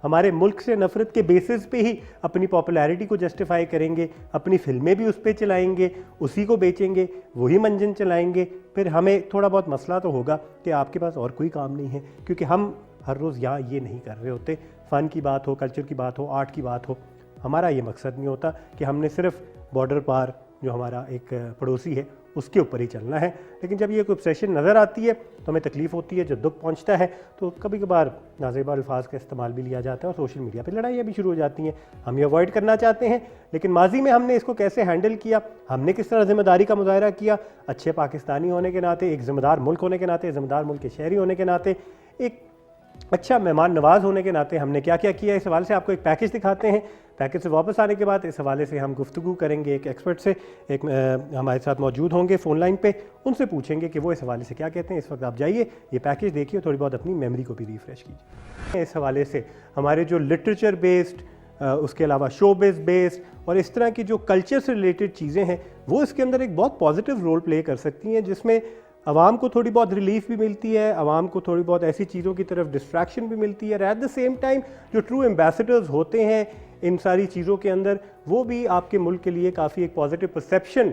S1: हमारे मुल्क से नफ़रत के बेसिस पे ही अपनी पॉपुलैरिटी को जस्टिफाई करेंगे, अपनी फिल्में भी उस पर चलाएंगे, उसी को बेचेंगे, वही मंजन चलाएंगे, फिर हमें थोड़ा बहुत मसला तो होगा कि आपके पास और कोई काम नहीं है। क्योंकि हम हर रोज़ यहाँ ये नहीं कर रहे होते, फ़न की बात हो, कल्चर की बात हो, आर्ट की बात हो, हमारा ये मकसद नहीं होता कि हमने सिर्फ बॉर्डर पार जो हमारा एक पड़ोसी है उसके ऊपर ही चलना है। लेकिन जब ये कोई ऑब्सेशन नज़र आती है तो हमें तकलीफ़ होती है, जब दुख पहुंचता है तो कभी कभार नाज़ेबा अल्फाज का इस्तेमाल भी लिया जाता है और सोशल मीडिया पर लड़ाइयाँ भी शुरू हो जाती हैं। हम ये अवॉइड करना चाहते हैं, लेकिन माजी में हमने इसको कैसे हैंडल किया, हमने किस तरह ज़िम्मेदारी का मुजाहरा किया, अच्छे पाकिस्तानी होने के नाते, एक ज़िम्मेदार मुल्क होने के नाते, ज़िम्मेदार मुल्क के शहरी होने के नाते, एक अच्छा मेहमान नवाज होने के नाते हमने क्या क्या किया, इस हवाले से आपको एक पैकेज दिखाते हैं। पैकेज से वापस आने के बाद इस हवाले से हम गुफ्तगू करेंगे एक एक्सपर्ट से, एक हमारे साथ मौजूद होंगे फ़ोन लाइन पे, उनसे पूछेंगे कि वो इस हवाले से क्या कहते हैं। इस वक्त आप जाइए, ये पैकेज देखिए, थोड़ी बहुत अपनी मेमोरी को भी रिफ़्रेश कीजिए। इस हवाले से हमारे जो लिटरेचर बेस्ड, उसके अलावा शो बेस्ड और इस तरह की जो कल्चर से रिलेटेड चीज़ें हैं, वो इसके अंदर एक बहुत पॉजिटिव रोल प्ले कर सकती हैं, जिसमें आवाम को थोड़ी बहुत रिलीफ भी मिलती है, आवाम को थोड़ी बहुत ऐसी चीज़ों की तरफ डिस्ट्रैक्शन भी मिलती है। एट द सेम टाइम जो ट्रू एम्बेसडर्स होते हैं इन सारी चीज़ों के अंदर, वो भी आपके मुल्क के लिए काफ़ी एक पॉजिटिव परसेप्शन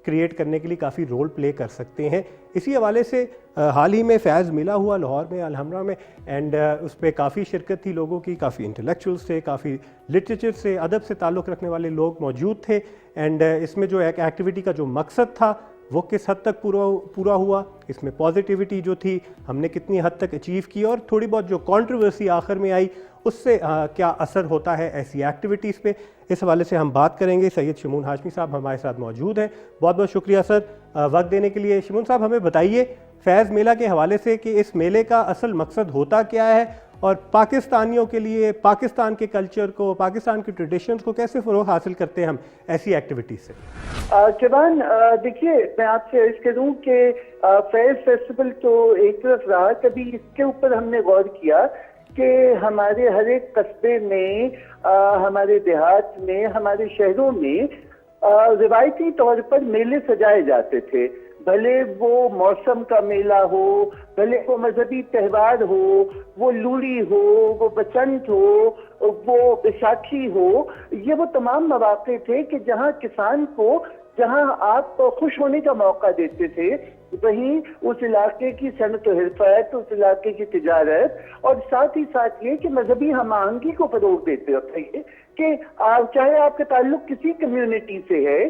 S1: क्रिएट करने के लिए काफ़ी रोल प्ले कर सकते हैं। इसी हवाले से हाल ही में फैज़ मिला हुआ लाहौर में, अलहमरा में, एंड उस पर काफ़ी शिरकत थी लोगों की, काफ़ी इंटेलेक्चुअल्स थे, काफ़ी लिटरेचर से, अदब से ताल्लुक़ रखने वाले लोग मौजूद थे। एंड इसमें जो एक एक्टिविटी का जो मकसद था वो किस हद तक पूरा हुआ, इसमें पॉजिटिविटी जो थी हमने कितनी हद तक अचीव की, और थोड़ी बहुत जो कंट्रोवर्सी आखिर में आई उससे क्या असर होता है ऐसी एक्टिविटीज़ पे, इस हवाले से हम बात करेंगे। सैयद शमून हाशमी साहब हमारे साथ मौजूद हैं। बहुत बहुत शुक्रिया सर वक्त देने के लिए। शमून साहब, हमें बताइए फैज़ मेला के हवाले से कि इस मेले का असल मकसद होता क्या है और पाकिस्तानियों के लिए पाकिस्तान के कल्चर को, पाकिस्तान के ट्रेडिशंस को कैसे फ़रोग़ हासिल करते हैं हम ऐसी एक्टिविटीज़ से?
S4: जवान, देखिए, मैं आपसे अर्ज करूं कि फैज़ फेस्टिवल तो एक तरफ रहा, कभी इसके ऊपर हमने गौर किया कि हमारे हर एक कस्बे में, हमारे देहात में, हमारे शहरों में रिवायती तौर पर मेले सजाए जाते थे। भले वो मौसम का मेला हो, भले वो मजहबी त्यौहार हो, वो लूड़ी हो, वो बसंत हो, वो बैसाखी हो, ये वो तमाम मौके थे कि जहाँ किसान को, जहाँ आप खुश होने का मौका देते थे, वहीं उस इलाके की सनत व हिरफत, उस इलाके की तिजारत, और साथ ही साथ ये कि मजहबी हम आहंगी को फरोग देते होते हैं कि चाहे आपका ताल्लुक किसी कम्युनिटी से है,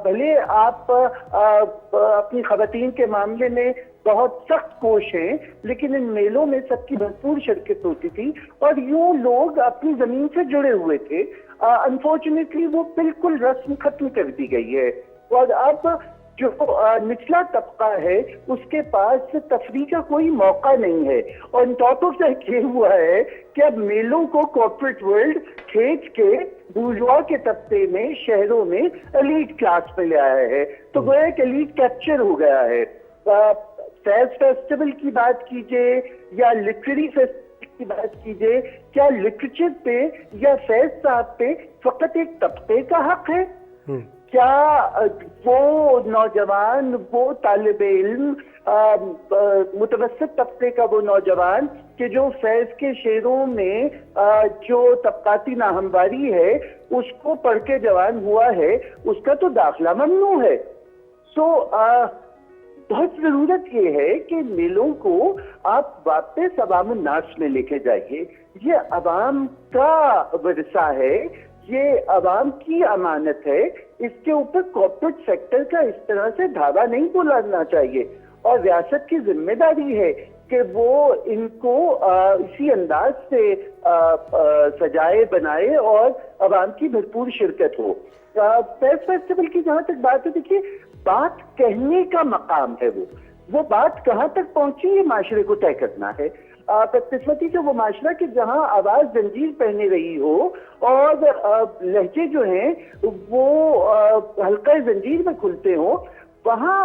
S4: भले आप अपनी खवातीन के मामले में बहुत सख्त कोश हैं, लेकिन इन मेलों में सबकी भरपूर शिरकत होती थी और यूं लोग अपनी जमीन से जुड़े हुए थे। अनफॉर्चुनेटली वो बिल्कुल रस्म खत्म कर दी गई है और अब जो निचला तबका है उसके पास तफरीह का कोई मौका नहीं है। और टॉप ऑफ दैट ये हुआ है कि अब मेलों को कॉर्पोरेट वर्ल्ड खींच के बुर्जुआ के तबके में, शहरों में एलीट क्लास में ले आया है, तो वो एक एलीट कैप्चर हो गया है। फैज़ फेस्टिवल की बात कीजिए या लिटरेरी फेस्टिवल की बात कीजिए, क्या लिटरेचर पे या फैज़ साहब पे फकत एक तबके का हक है? क्या वो नौजवान, वो तालिब इल्म, मुतवस्सित तबके का वो नौजवान कि जो फैज़ के शेरों में जो तबकाती नाहमवारी है उसको पढ़ के जवान हुआ है, उसका तो दाखिला ममनू है। सो बहुत जरूरत ये है कि मेलों को आप वापस अवाम नास में लेके जाइए। ये अवाम का विरसा है, ये अवाम की अमानत है, इसके ऊपर कॉर्पोरेट सेक्टर का इस तरह से धावा नहीं बुलाना चाहिए और रियासत की जिम्मेदारी है कि वो इनको इसी अंदाज से सजाए, बनाए और अवाम की भरपूर शिरकत हो। फैज़ फेस्टिवल की जहाँ तक बात है, देखिए, बात कहने का मकाम है, वो बात कहाँ तक पहुंची ये माशरे को तय करना है। बदकिस्मती से वो माशरा कि जहाँ आवाज जंजीर पहने रही हो और लहजे जो हैं वो हल्का जंजीर में खुलते हो, वहाँ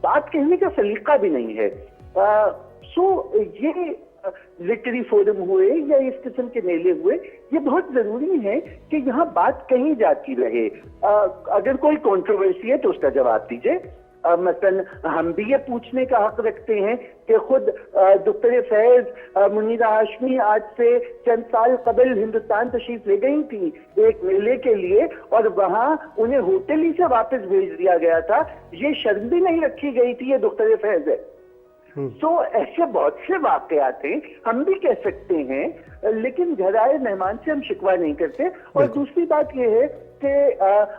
S4: बात कहने का सलीका भी नहीं है। सो ये लिटरेरी फोरम हुए या इस किस्म के मेले हुए, ये बहुत जरूरी है कि यहाँ बात कहीं जाती रहे। अगर कोई कंट्रोवर्सी है तो उसका जवाब दीजिए। मसलन हम भी ये पूछने का हक रखते हैं कि खुद डॉक्टर फैज मुनीरा हाशमी आज से चंद साल कबल हिंदुस्तान तशरीफ ले गई थी एक मेले के लिए, और वहां उन्हें होटल ही से वापस भेज दिया गया था। ये शर्म भी नहीं रखी गई थी, ये डॉक्टर फैज है। तो ऐसे बहुत से वाकयात हैं, हम भी कह सकते हैं, लेकिन घर आए मेहमान से हम शिकवा नहीं करते। और दूसरी बात यह है कि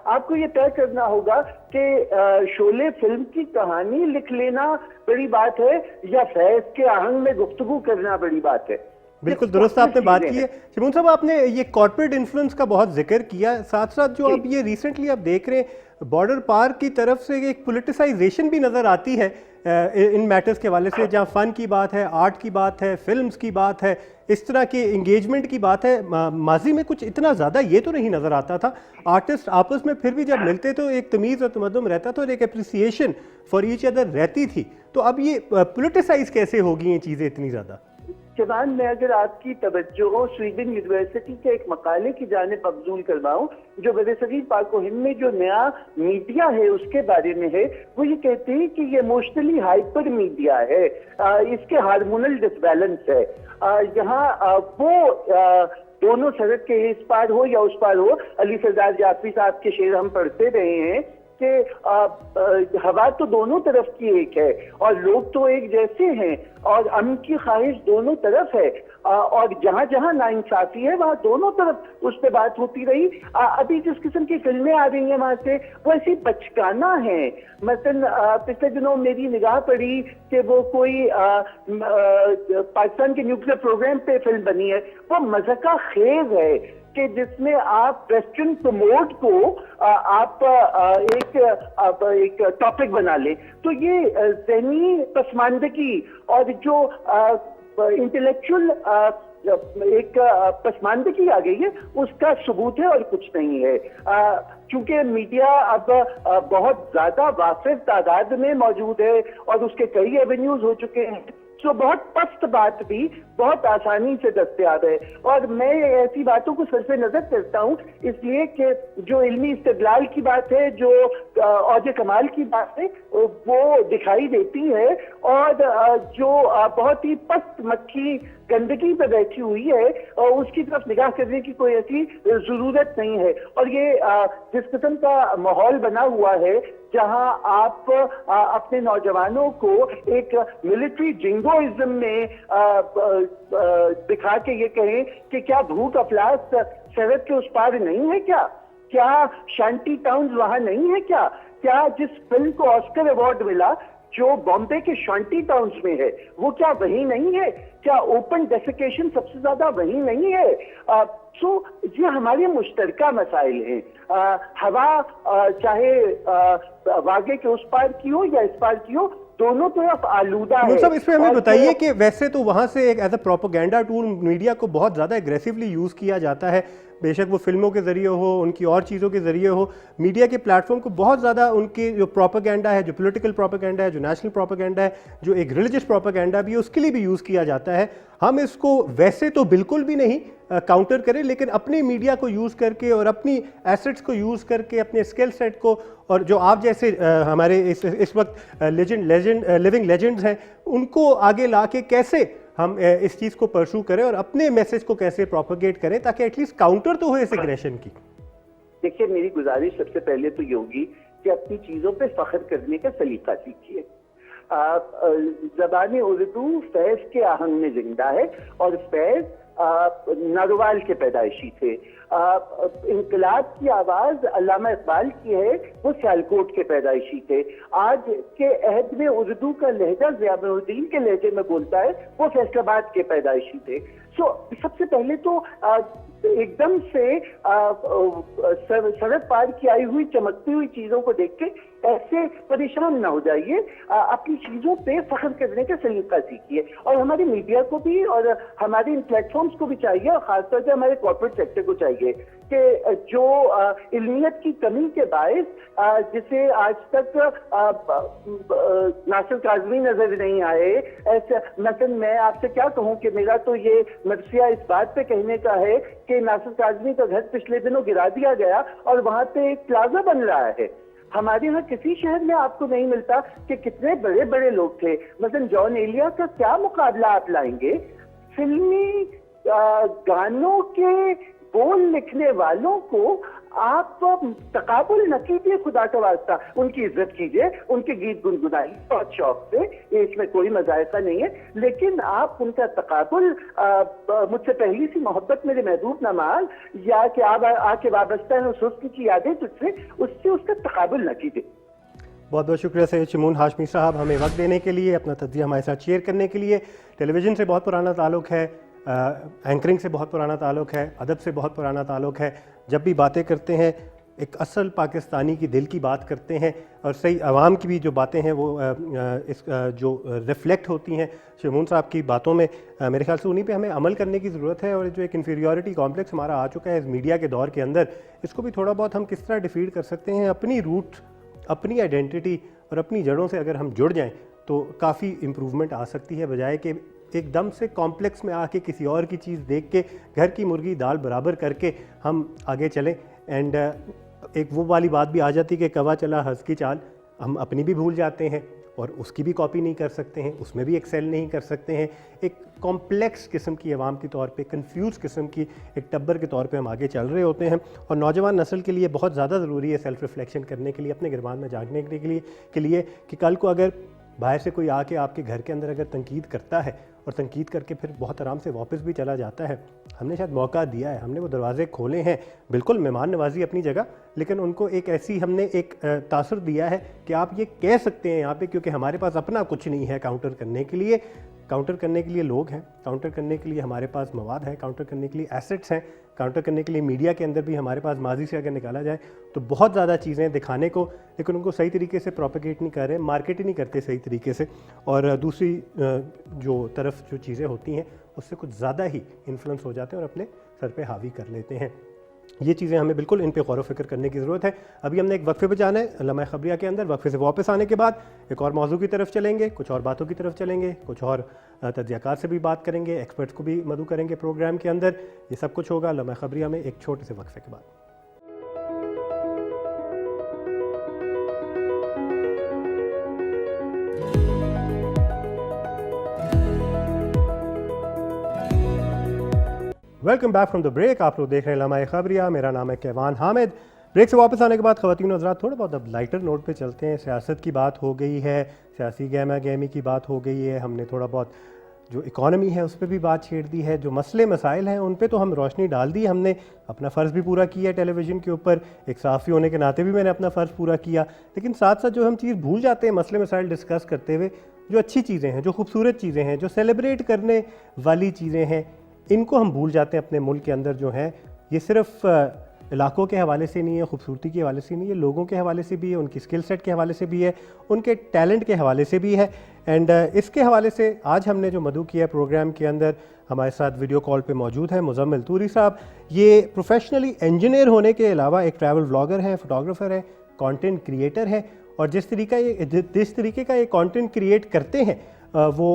S4: आपको ये तय करना होगा कि शोले फिल्म की कहानी लिख लेना बड़ी बात है या फैज के आहंग में गुफ्तगू करना बड़ी बात है।
S1: बिल्कुल दुरुस्त आपने बात की है। शिमून साहब, आपने ये कॉर्पोरेट इन्फ्लुएंस का बहुत जिक्र किया, साथ साथ जो अब ये रिसेंटली आप देख रहे हैं बॉर्डर पार की तरफ से एक पॉलिटिसाइजेशन भी नज़र आती है इन मैटर्स के हवाले से, जहाँ फ़न की बात है, आर्ट की बात है, फिल्म्स की बात है, इस तरह के इंगेजमेंट की बात है। माजी में कुछ इतना ज़्यादा ये तो नहीं नज़र आता था। आर्टिस्ट आपस में फिर भी जब मिलते तो एक तमीज़ और तमद्दुन रहता था और एक अप्रिसिएशन फॉर ईच अदर रहती थी। तो अब ये पॉलिटिसाइज कैसे होगी ये चीज़ें इतनी ज़्यादा?
S4: जवान, मैं अगर आपकी तवज्जो स्वीडन यूनिवर्सिटी के एक मकाले की जानिब मबजूल करवाऊं जो बरसगीर पाक व हिंद में जो नया मीडिया है उसके बारे में है, वो ये कहते हैं कि ये इमोशनली हाइपर मीडिया है, इसके हार्मोनल डिसबैलेंस है। यहाँ वो दोनों सड़क के इस पार हो या उस पार हो, अली सरदार जाफरी साहब के शेर हम पढ़ते रहे हैं कि हवा तो दोनों तरफ की एक है और लोग तो एक जैसे हैं और अमन की ख्वाहिश दोनों तरफ है, और जहां जहां नाइंसाफी है वहां दोनों तरफ उस पर बात होती रही। अभी जिस किस्म की फिल्में आ रही हैं वहां से वो ऐसी बचकाना है। मसलन पिछले दिनों मेरी निगाह पड़ी कि वो कोई पाकिस्तान के न्यूक्लियर प्रोग्राम पे फिल्म बनी है, वो मज़ाक़ खेज है कि जिसमें आप वेस्टर्न प्रमोट को आप एक टॉपिक बना ले। तो ये ज़हनी पसमानदगी और जो इंटेलेक्चुअल एक पसमानदगी आ गई है उसका सबूत है और कुछ नहीं है। चूंकि मीडिया अब बहुत ज्यादा वासिफ तादाद में मौजूद है और उसके कई एवेन्यूज हो चुके हैं, तो बहुत पस्त बात भी बहुत आसानी से दस्तयाब है। और मैं ऐसी बातों को सरफ़े नजर करता हूँ इसलिए कि जो इल्मी इस्तेदलाल की बात है, जो औजे कमाल की बात है, वो दिखाई देती है, और जो बहुत ही पस्त मक्खी गंदगी पे बैठी हुई है और उसकी तरफ निगाह करने की कोई ऐसी जरूरत नहीं है। और ये जिस किस्म का माहौल बना हुआ है जहां आप अपने नौजवानों को एक मिलिट्री जिंगोइज्म में दिखा के ये कहें कि क्या भूख अफलास सरहद के उस पार नहीं है, क्या शांति टाउन्स वहां नहीं है, क्या जिस फिल्म को ऑस्कर अवार्ड मिला जो बॉम्बे के शांति टाउन्स में है वो क्या वही नहीं है, क्या ओपन डेफिकेशन सबसे ज्यादा वही नहीं है। सो ये हमारे मुश्तरका मसाइल हैं। हवा चाहे वागे के उस पार की हो या इस पार की हो, दोनों तरफ आलूदा है।
S1: सब इसमें हमें बताइए कि वैसे तो वहाँ से एक as a propaganda tool media को बहुत ज़्यादा एग्रेसिवली यूज़ किया जाता है, बेशक वो फिल्मों के ज़रिए हो, उनकी और चीज़ों के ज़रिए हो, मीडिया के प्लेटफॉर्म को बहुत ज़्यादा उनके जो प्रोपेगेंडा है, जो पॉलिटिकल प्रोपेगेंडा है, जो नेशनल प्रोपेगेंडा है, जो एक रिलीजियस प्रोपेगेंडा भी है, उसके लिए भी यूज़ किया जाता है। हम इसको वैसे तो बिल्कुल भी नहीं काउंटर करें, लेकिन अपनी मीडिया को यूज़ करके और अपनी एसेट्स को यूज़ करके, अपने स्किल सेट को, और जो आप जैसे हमारे इस वक्त लिविंग लेजेंड्स हैं, उनको आगे ला के कैसे हम इस चीज़ को परसू करें और अपने मैसेज को कैसे प्रोपेगेट करें ताकि एटलीस्ट काउंटर तो हो इस एग्रेशन की।
S4: देखिए, मेरी गुजारिश सबसे पहले तो ये होगी कि अपनी चीज़ों पे फख्र करने का सलीका सीखिए। ज़बान उर्दू फैज़ के आहंग में जिंदा है और फैज़ नारोवाल के पैदाइशी थे। इनकलाब की आवाज अल्लामा इकबाल की है, वो सियालकोट के पैदाइशी थे। आज के अहद में उर्दू का लहजा ज़ियाउद्दीन के लहजे में बोलता है, वो फैसलाबाद के पैदाइशी थे। सबसे पहले तो एकदम से सड़क पार की आई हुई चमकती हुई चीजों को देख के ऐसे परेशान ना हो जाइए, अपनी चीजों पे फख्र करने का सलीका सीखिए। और हमारी मीडिया को भी और हमारे इन प्लेटफॉर्म्स को भी चाहिए, और खासतौर से हमारे कॉर्पोरेट सेक्टर को चाहिए करेंगे कि जो इल्मियत की कमी के बायस जिसे आज तक नासिर काज़मी नजर नहीं आए, ऐसे मसलन मैं आपसे क्या कहूँ कि मेरा तो ये मर्सिया इस बात पे कहने का है कि नासिर काज़मी का घर पिछले दिनों गिरा दिया गया और वहां पे एक प्लाजा बन रहा है। हमारे यहाँ किसी शहर में आपको नहीं मिलता कि कितने बड़े बड़े लोग थे। मतलब जॉन एलिया का क्या मुकाबला आप लाएंगे? फिल्मी गानों के बोल लिखने वालों को आप तकाबुल न कीजिए, खुदा का वास्ता उनकी इज्जत कीजिए, उनके गीत गुनगुनाइए बहुत शौक से, इसमें कोई मजायका नहीं है, लेकिन आप उनका तकाबुल मुझसे पहली सी मोहब्बत मेरे महबूब नमाज या कि आप आके वाबस्ता है उस हुस्न की यादें तुझसे, उससे उसका तकाबुल न कीजिए।
S1: बहुत बहुत शुक्रिया सैयद शमून हाशमी साहब, हमें वक्त देने के लिए, अपना तज्जिया हमारे साथ शेयर करने के लिए। टेलीविज़न से बहुत पुराना ताल्लुक़ है, एंकरिंग से बहुत पुराना ताल्लुक़ है, अदब से बहुत पुराना ताल्लुक़ है। जब भी बातें करते हैं एक असल पाकिस्तानी की दिल की बात करते हैं और सही आवाम की भी जो बातें हैं वो जो रिफ्लेक्ट होती हैं शमून साहब की बातों में। मेरे ख्याल से उन्हीं पे हमें अमल करने की ज़रूरत है। और जो एक इन्फीरियॉरिटी कॉम्प्लेक्स हमारा आ चुका है इस मीडिया के दौर के अंदर, इसको भी थोड़ा बहुत हम किस तरह डिफीट कर सकते हैं। अपनी रूट, अपनी आइडेंटिटी और अपनी जड़ों से अगर हम जुड़ जाएं तो काफ़ी इम्प्रूवमेंट आ सकती है, बजाय कि एकदम से कॉम्प्लेक्स में आके किसी और की चीज़ देख के घर की मुर्गी दाल बराबर करके हम आगे चलें। एंड एक वो वाली बात भी आ जाती है कि कवा चला हंस की चाल, हम अपनी भी भूल जाते हैं और उसकी भी कॉपी नहीं कर सकते हैं, उसमें भी एक्सेल नहीं कर सकते हैं। एक कॉम्प्लेक्स किस्म की आवाम के तौर पे, कंफ्यूज किस्म की एक टब्बर के तौर पे हम आगे चल रहे होते हैं। और नौजवान नस्ल के लिए बहुत ज़्यादा ज़रूरी है सेल्फ़ रिफ्लेक्शन करने के लिए, अपने गिरबान में झांकने के लिए कि कल को अगर बाहर से कोई आके आपके घर के अंदर अगर तनकीद करता है और तनकीद करके फिर बहुत आराम से वापस भी चला जाता है, हमने शायद मौका दिया है, हमने वो दरवाजे खोले हैं। बिल्कुल मेहमान नवाजी अपनी जगह, लेकिन उनको एक ऐसी हमने एक तासुर दिया है कि आप ये कह सकते हैं यहाँ पे, क्योंकि हमारे पास अपना कुछ नहीं है काउंटर करने के लिए। काउंटर करने के लिए लोग हैं, काउंटर करने के लिए हमारे पास मवाद है, काउंटर करने के लिए एसेट्स हैं, काउंटर करने के लिए मीडिया के अंदर भी हमारे पास माजी से अगर निकाला जाए तो बहुत ज़्यादा चीज़ें दिखाने को, लेकिन उनको सही तरीके से प्रोपेगेट नहीं कर रहे, मार्केट ही नहीं करते सही तरीके से। और दूसरी जो तरफ जो चीज़ें होती हैं उससे कुछ ज़्यादा ही इन्फ्लुएंस हो जाते हैं और अपने सर पे हावी कर लेते हैं। ये चीज़ें हमें बिल्कुल इन पे गौर व फिक्र करने की ज़रूरत है। अभी हमने एक वक्फे पे जाना है लम्हा खबरिया के अंदर। वक्फे से वापस आने के बाद एक और मौजू की तरफ चलेंगे, कुछ और बातों की तरफ चलेंगे, कुछ और तज्जियाकार से भी बात करेंगे, एक्सपर्ट्स को भी मदऊ करेंगे प्रोग्राम के अंदर। ये सब कुछ होगा लम्हा खबरिया में एक छोटे से वक्फे के बाद। Welcome back from the break. आप लोग देख रहे हैं लम्हा खबरिया, मेरा नाम है कैवान हामिद। ब्रेक से वापस आने के बाद ख़वातीन और हज़रात थोड़ा बहुत अब लाइटर नोट पे चलते हैं। सियासत की बात हो गई है, सियासी गहमा गहमी की बात हो गई है, हमने थोड़ा बहुत जो इकॉनमी है उस पर भी बात छेड़ दी है, जो मसले मसाइल हैं उन पे तो हम रोशनी डाल दी, हमने अपना फ़र्ज़ भी पूरा किया टेलीविज़न के ऊपर। एक सहाफ़ी होने के नाते भी मैंने अपना फ़र्ज़ पूरा किया, लेकिन साथ साथ जो हम चीज़ भूल जाते हैं मसले मसाइल डिस्कस करते हुए, जो अच्छी चीज़ें हैं, जो खूबसूरत चीज़ें हैं, जो सेलिब्रेट करने वाली चीज़ें हैं, इनको हम भूल जाते हैं अपने मुल्क के अंदर जो हैं। ये सिर्फ इलाकों के हवाले से नहीं है, खूबसूरती के हवाले से नहीं है, लोगों के हवाले से भी है, उनकी स्किल सेट के हवाले से भी है, उनके टैलेंट के हवाले से भी है। एंड इसके हवाले से आज हमने जो मदऊ किया प्रोग्राम के अंदर, हमारे साथ वीडियो कॉल पे मौजूद है मुज़म्मिल तूरी साहब। ये प्रोफेशनली इंजीनियर होने के अलावा एक ट्रैवल व्लॉगर हैं, फोटोग्राफर हैं, कंटेंट क्रिएटर हैं। और जिस तरीके का ये कंटेंट क्रिएट करते हैं वो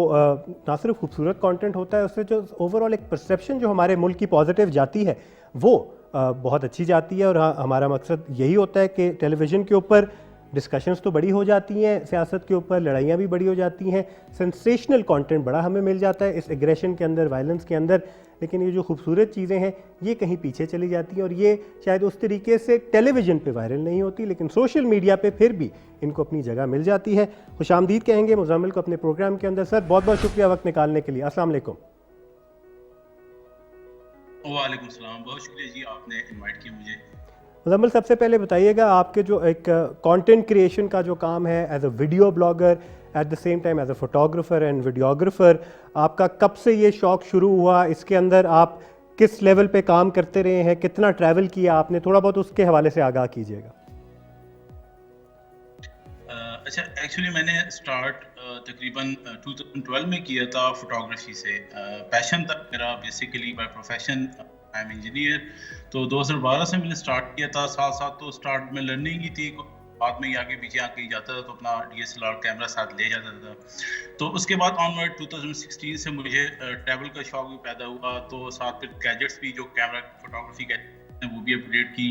S1: ना सिर्फ खूबसूरत कंटेंट होता है, उससे जो ओवरऑल एक परसेप्शन जो हमारे मुल्क की पॉजिटिव जाती है वो बहुत अच्छी जाती है। और हमारा मकसद यही होता है कि टेलीविज़न के ऊपर डिस्कशंस तो बड़ी हो जाती हैं, सियासत के ऊपर लड़ाइयाँ भी बड़ी हो जाती हैं, सेंसेशनल कंटेंट बड़ा हमें मिल जाता है इस एग्रेशन के अंदर, वायलेंस के अंदर, लेकिन ये जो खूबसूरत चीज़ें हैं ये कहीं पीछे चली जाती हैं और ये शायद उस तरीके से टेलीविज़न पे वायरल नहीं होती, लेकिन सोशल मीडिया पे फिर भी इनको अपनी जगह मिल जाती है। खुशामदीद कहेंगे मुज़म्मिल को अपने प्रोग्राम के अंदर। सर बहुत बहुत शुक्रिया वक्त निकालने के लिए। अस्सलाम वालेकुम।
S5: वालेकुम सलाम, बहुत शुक्रिया जी, आपने इनवाइट किया मुझे।
S1: मुज़म्मिल सबसे पहले बताइएगा आपके जो एक कंटेंट क्रिएशन का जो काम है as a video blogger, at the same time as a photographer and videographer, आपका कब से ये शौक़ शुरू हुआ? इसके अंदर आप किस लेवल पे काम करते रहे हैं, कितना ट्रैवल किया आपने, थोड़ा बहुत उसके हवाले से आगाह कीजिएगा।
S5: अच्छा, एक्चुअली मैंने स्टार्ट तकरीबन 2012 में किया था फोटोग्राफी से। पैशन था मेरा basically, by profession I am engineer. तो 2012 से मैंने स्टार्ट किया था। साथ साथ तो स्टार्ट में लर्निंग ही थी, बाद में ही आगे पीछे आके जाता था तो अपना DSLR कैमरा साथ ले जाता था। तो उसके बाद ऑनवर्ड 2016 से मुझे ट्रैवल का शौक भी पैदा हुआ, तो साथ फिर गैजेट्स भी जो कैमरा फोटोग्राफी के वो भी अपग्रेड की।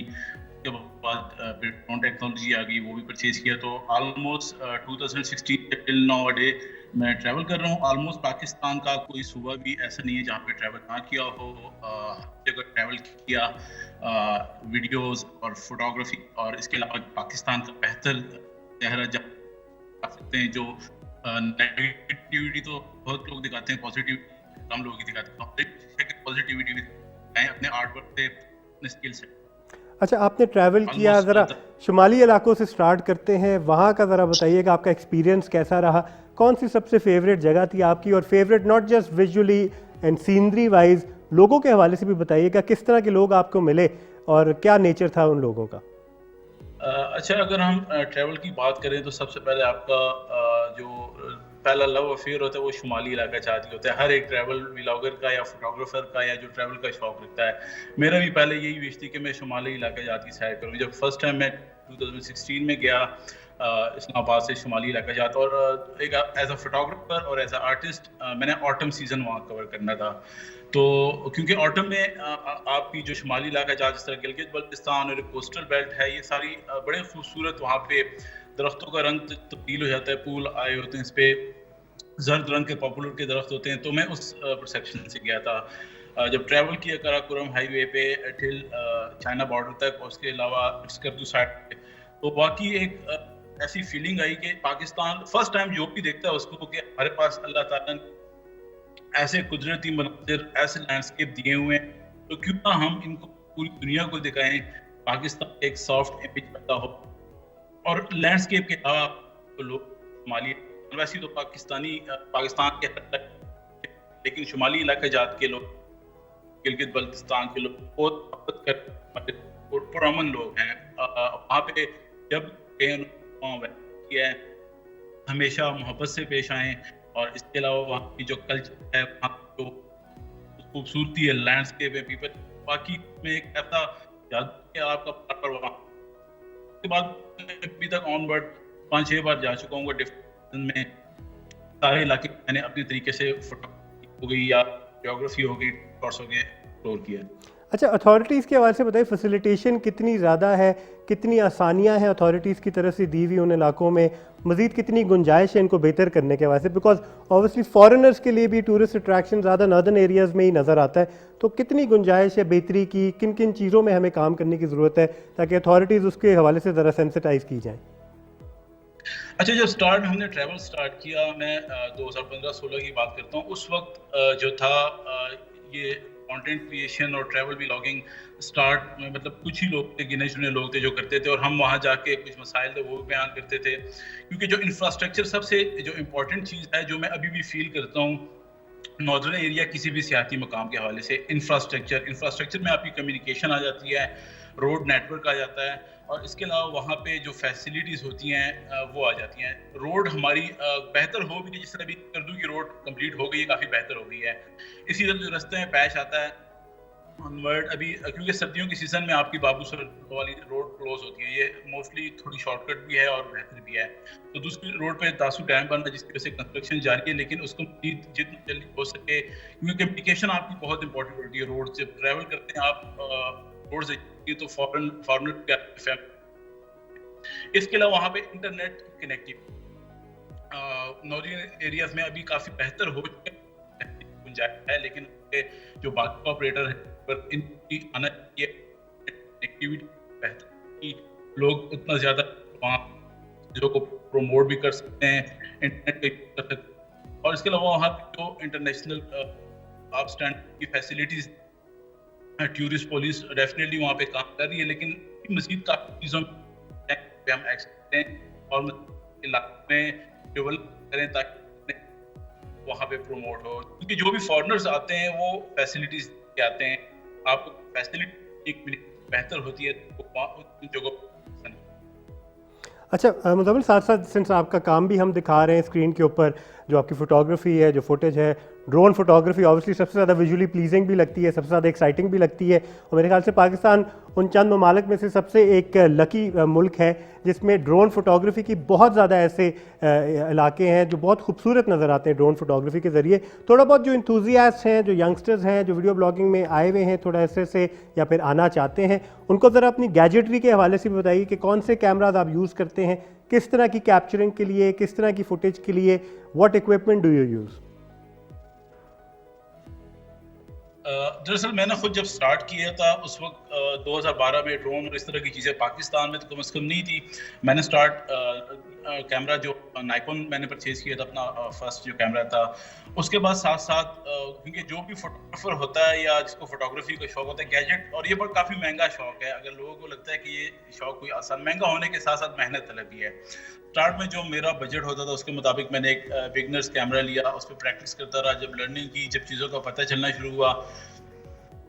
S5: उसके बाद फिर ड्रोन टेक्नोलॉजी आ गई, वो भी परचेज किया। तो ऑलमोस्ट 2016 टिल नाउ डे मैं ट्रैवल कर रहा हूँ। ऑलमोस्ट पाकिस्तान का कोई सूबा भी ऐसा नहीं है जहाँ पे ट्रैवल ना किया हो। हर जगह ट्रैवल किया, वीडियोस और फोटोग्राफी, और इसके अलावा पाकिस्तान का बेहतर चेहरा जा सकते हैं। जो नेगेटिविटी तो बहुत लोग दिखाते हैं, पॉजिटिविटी कम लोग ही दिखाते हैं। पॉजिटिविटी भी अपने आर्ट वर्क से, अपने स्किल से।
S1: अच्छा, आपने ट्रैवल किया, ज़रा शुमाली इलाकों से स्टार्ट करते हैं, वहाँ का ज़रा बताइएगा आपका एक्सपीरियंस कैसा रहा। कौन सी सबसे फेवरेट जगह थी आपकी, और favourite not just visually and scenery wise, लोगों के हवाले से भी बताइएगा किस तरह के लोग आपको मिले और क्या नेचर था उन लोगों का।
S5: अच्छा, अगर हम ट्रैवल की बात करें तो सबसे पहले आपका जो पहला लव अफेयर होता है वो शुमाली इलाका चाहती होता है। हर एक ट्रैवल व्लॉगर का या फोटोग्राफर का या जो ट्रैवल का शौक रखता है, मेरा भी पहले यही विश थी कि मैं शुमाली इलाका जात की सैर करूँ। जब फर्स्ट टाइम मैं 2016 में गया इस्लामाबाद से शुमाली इलाका जात, और एक एज अ फोटोग्राफर और एज अ आर्टिस्ट मैंने ऑटम सीजन वहाँ कवर करना था। तो क्योंकि ऑटम में आपकी जो शुमाली इलाका जहाँ जिस तरह गिलगित बल्तिस्तान और कोस्टल बेल्ट है, ये सारी बड़े खूबसूरत, वहाँ पे दरख्तों का रंग तब्दील हो जाता है, फूल आए होते हैं इस पे, जर्द रंग के पॉपुलर के दरख्त होते हैं। तो मैं उस परसेप्शन से गया था। जब ट्रैवल किया कराकोरम हाईवे पे टिल चाइना बॉर्डर तक, और उसके अलावा स्कर्दू साइड पे, तो वाकई एक ऐसी फीलिंग आई कि पाकिस्तान फर्स्ट टाइम जो भी देखता है उसको कि हमारे पास अल्लाह ताला ने ऐसे कुदरती मंजर, ऐसे लैंडस्केप दिए हुए हैं, तो क्यों ना हम इनको पूरी दुनिया को दिखाएं। पाकिस्तान एक सॉफ्ट इमेज पैदा हो, और लैंडस्केप के अलावा तो लोग शुमाली, वैसे तो पाकिस्तान के हद तक, लेकिन शुमाली इलाका जात के लोग, गिलगित बल्तिस्तान के लोग बहुत पुरअमन लोग हैं। वहाँ पे जब किया है हमेशा मोहब्बत से पेश आए, और इसके अलावा वहाँ की जो कल्चर है, वहाँ जो खूबसूरती है, लैंडस्केप है, पीपल, बाकी में एक ऐसा याद है आपका पर वहाँ। उसके बाद अभी तक ऑनवर्ड 5-6 बार जा चुका हूँ डिफरेंट में। सारे इलाके मैंने अपने तरीके से फोटोग्राफी हो गई या जियोग्राफी हो गई, कोर्स हो गए, एक्सप्लोर किया।
S1: अच्छा, अथॉरिटीज़ के हवाले से बताइए, फैसिलिटेशन कितनी ज़्यादा है, कितनी आसानियां हैं अथॉरिटीज़ की तरफ से दी हुई उन इलाकों में, मज़ीद कितनी गुंजाइश है इनको बेहतर करने के हवाले से, बिकॉज ऑब्वियसली फॉरेनर्स के लिए भी टूरिस्ट अट्रैक्शन ज़्यादा नॉर्दर्न एरियाज़ में ही नज़र आता है, तो कितनी गुंजाइश है बेहतरी की, किन किन चीज़ों में हमें काम करने की ज़रूरत है ताकि अथॉरिटीज़ उसके हवाले से ज़रा सेंसिटाइज की जाएँ।
S5: अच्छा, जब हमने ट्रैवल स्टार्ट किया, मैं 2015-16 की बात करता हूँ, उस वक्त जो था ये कंटेंट क्रिएशन और ट्रैवल व्लॉगिंग स्टार्ट में, मतलब कुछ ही लोग थे, गिने चुने लोग थे जो करते थे, और हम वहाँ जाके कुछ मसाइल थे वो भी बयान करते थे। क्योंकि जो इंफ्रास्ट्रक्चर सबसे जो इम्पोर्टेंट चीज़ है, जो मैं अभी भी फील करता हूँ नॉर्दर्न एरिया किसी भी सियाती मकाम के हवाले से, इंफ्रास्ट्रक्चर में आपकी कम्युनिकेशन आ जाती है, रोड नेटवर्क आ जाता है, और इसके अलावा वहाँ पे जो फैसिलिटीज़ होती हैं वो आ जाती हैं। रोड हमारी बेहतर हो भी नहीं, जिस तरह अभी करदू की रोड कंप्लीट हो गई है, काफ़ी बेहतर हो गई है। इसी तरह जो रास्ते में पैच आता है ऑनवर्ड, अभी क्योंकि सर्दियों के सीज़न में आपकी बाबूसर वाली रोड क्लोज होती है, ये मोस्टली थोड़ी शॉर्टकट भी है और बेहतर भी है। तो दूसरी रोड पे दासू डैम बन रहा है जिसकी वजह से कंस्ट्रक्शन जारी है, लेकिन उसको जितना जल्दी हो सके, क्योंकि कम्युनिकेशन आपकी बहुत इंपॉर्टेंट होती है। रोड से ट्रैवल करते हैं आप, रोड से तो फॉरेनर। इसके अलावा वहाँ पे इंटरनेट कनेक्टिविटी नॉर्दर्न एरियाज में अभी काफ़ी बेहतर हो गुंजाइश है, लेकिन जो बाकी ऑपरेटर है पर इनकी आना चाहिए कनेक्टिविटी बेहतर कि लोग उतना ज़्यादा वहाँ चीज़ों को प्रमोट भी कर सकते हैं, इंटरनेट कर सकते हैं। और इसके अलावा वहाँ पे जो इंटरनेशनल आप स्टैंड की फैसिलिटीज़, टूरिस्ट पुलिस डेफिनेटली वहाँ पे काम कर रही है, लेकिन मज़ीद काफ़ी चीज़ों पे हम एक्सपर्ट हैं और इलाके में डेवलप करें ताकि वहाँ पे प्रमोट हो। क्योंकि जो भी फॉरेनर्स आते हैं वो फैसिलिटीज के आते हैं, आपको फैसिलिटी एक बेहतर होती है उन जगहों।
S1: अच्छा मुज़म्मिल, साथ साथ सिंस आपका काम भी हम दिखा रहे हैं स्क्रीन के ऊपर, जो आपकी फ़ोटोग्राफी है, जो फुटेज है ड्रोन फोटोग्राफी ऑब्वियसली सबसे ज़्यादा विजुअली प्लीजिंग भी लगती है, सबसे ज़्यादा एक्साइटिंग भी लगती है, और मेरे ख्याल से पाकिस्तान उन चंद ममालिक में से सबसे एक लकी मुल्क है जिसमें ड्रोन फोटोग्राफी की बहुत ज़्यादा ऐसे इलाके हैं जो बहुत खूबसूरत नज़र आते हैं ड्रोन फोटोग्राफी के ज़रिए। थोड़ा बहुत जो इंथुजियास्ट हैं, जो यंगस्टर्स हैं, जो वीडियो ब्लॉगिंग में आए हुए हैं थोड़ा ऐसे से या फिर आना चाहते हैं, उनको ज़रा अपनी गैजेटरी के हवाले से भी बताइए कि कौन से कैमराज आप यूज़ करते हैं, किस तरह की कैप्चरिंग के लिए, किस तरह की फुटेज के लिए, what equipment do you use?
S5: दरअसल मैंने खुद जब स्टार्ट किया था उस वक्त 2012 में ड्रोन और इस तरह की चीज़ें पाकिस्तान में तो कम से कम नहीं थी। मैंने कैमरा जो नाइकॉन मैंने परचेज़ किया था, अपना फर्स्ट जो कैमरा था, उसके बाद साथ साथ क्योंकि जो भी फोटोग्राफर होता है या जिसको फोटोग्राफी का शौक होता है, गैजेट, और ये बहुत काफ़ी महंगा शौक है। अगर लोगों को लगता है कि ये शौक कोई आसान, महंगा होने के साथ साथ मेहनत तलब भी है। स्टार्ट में जो मेरा बजट होता था उसके मुताबिक मैंने एक बिगनर्स कैमरा लिया, उस पर प्रैक्टिस करता रहा। जब लर्निंग की, जब चीज़ों का पता चलना शुरू हुआ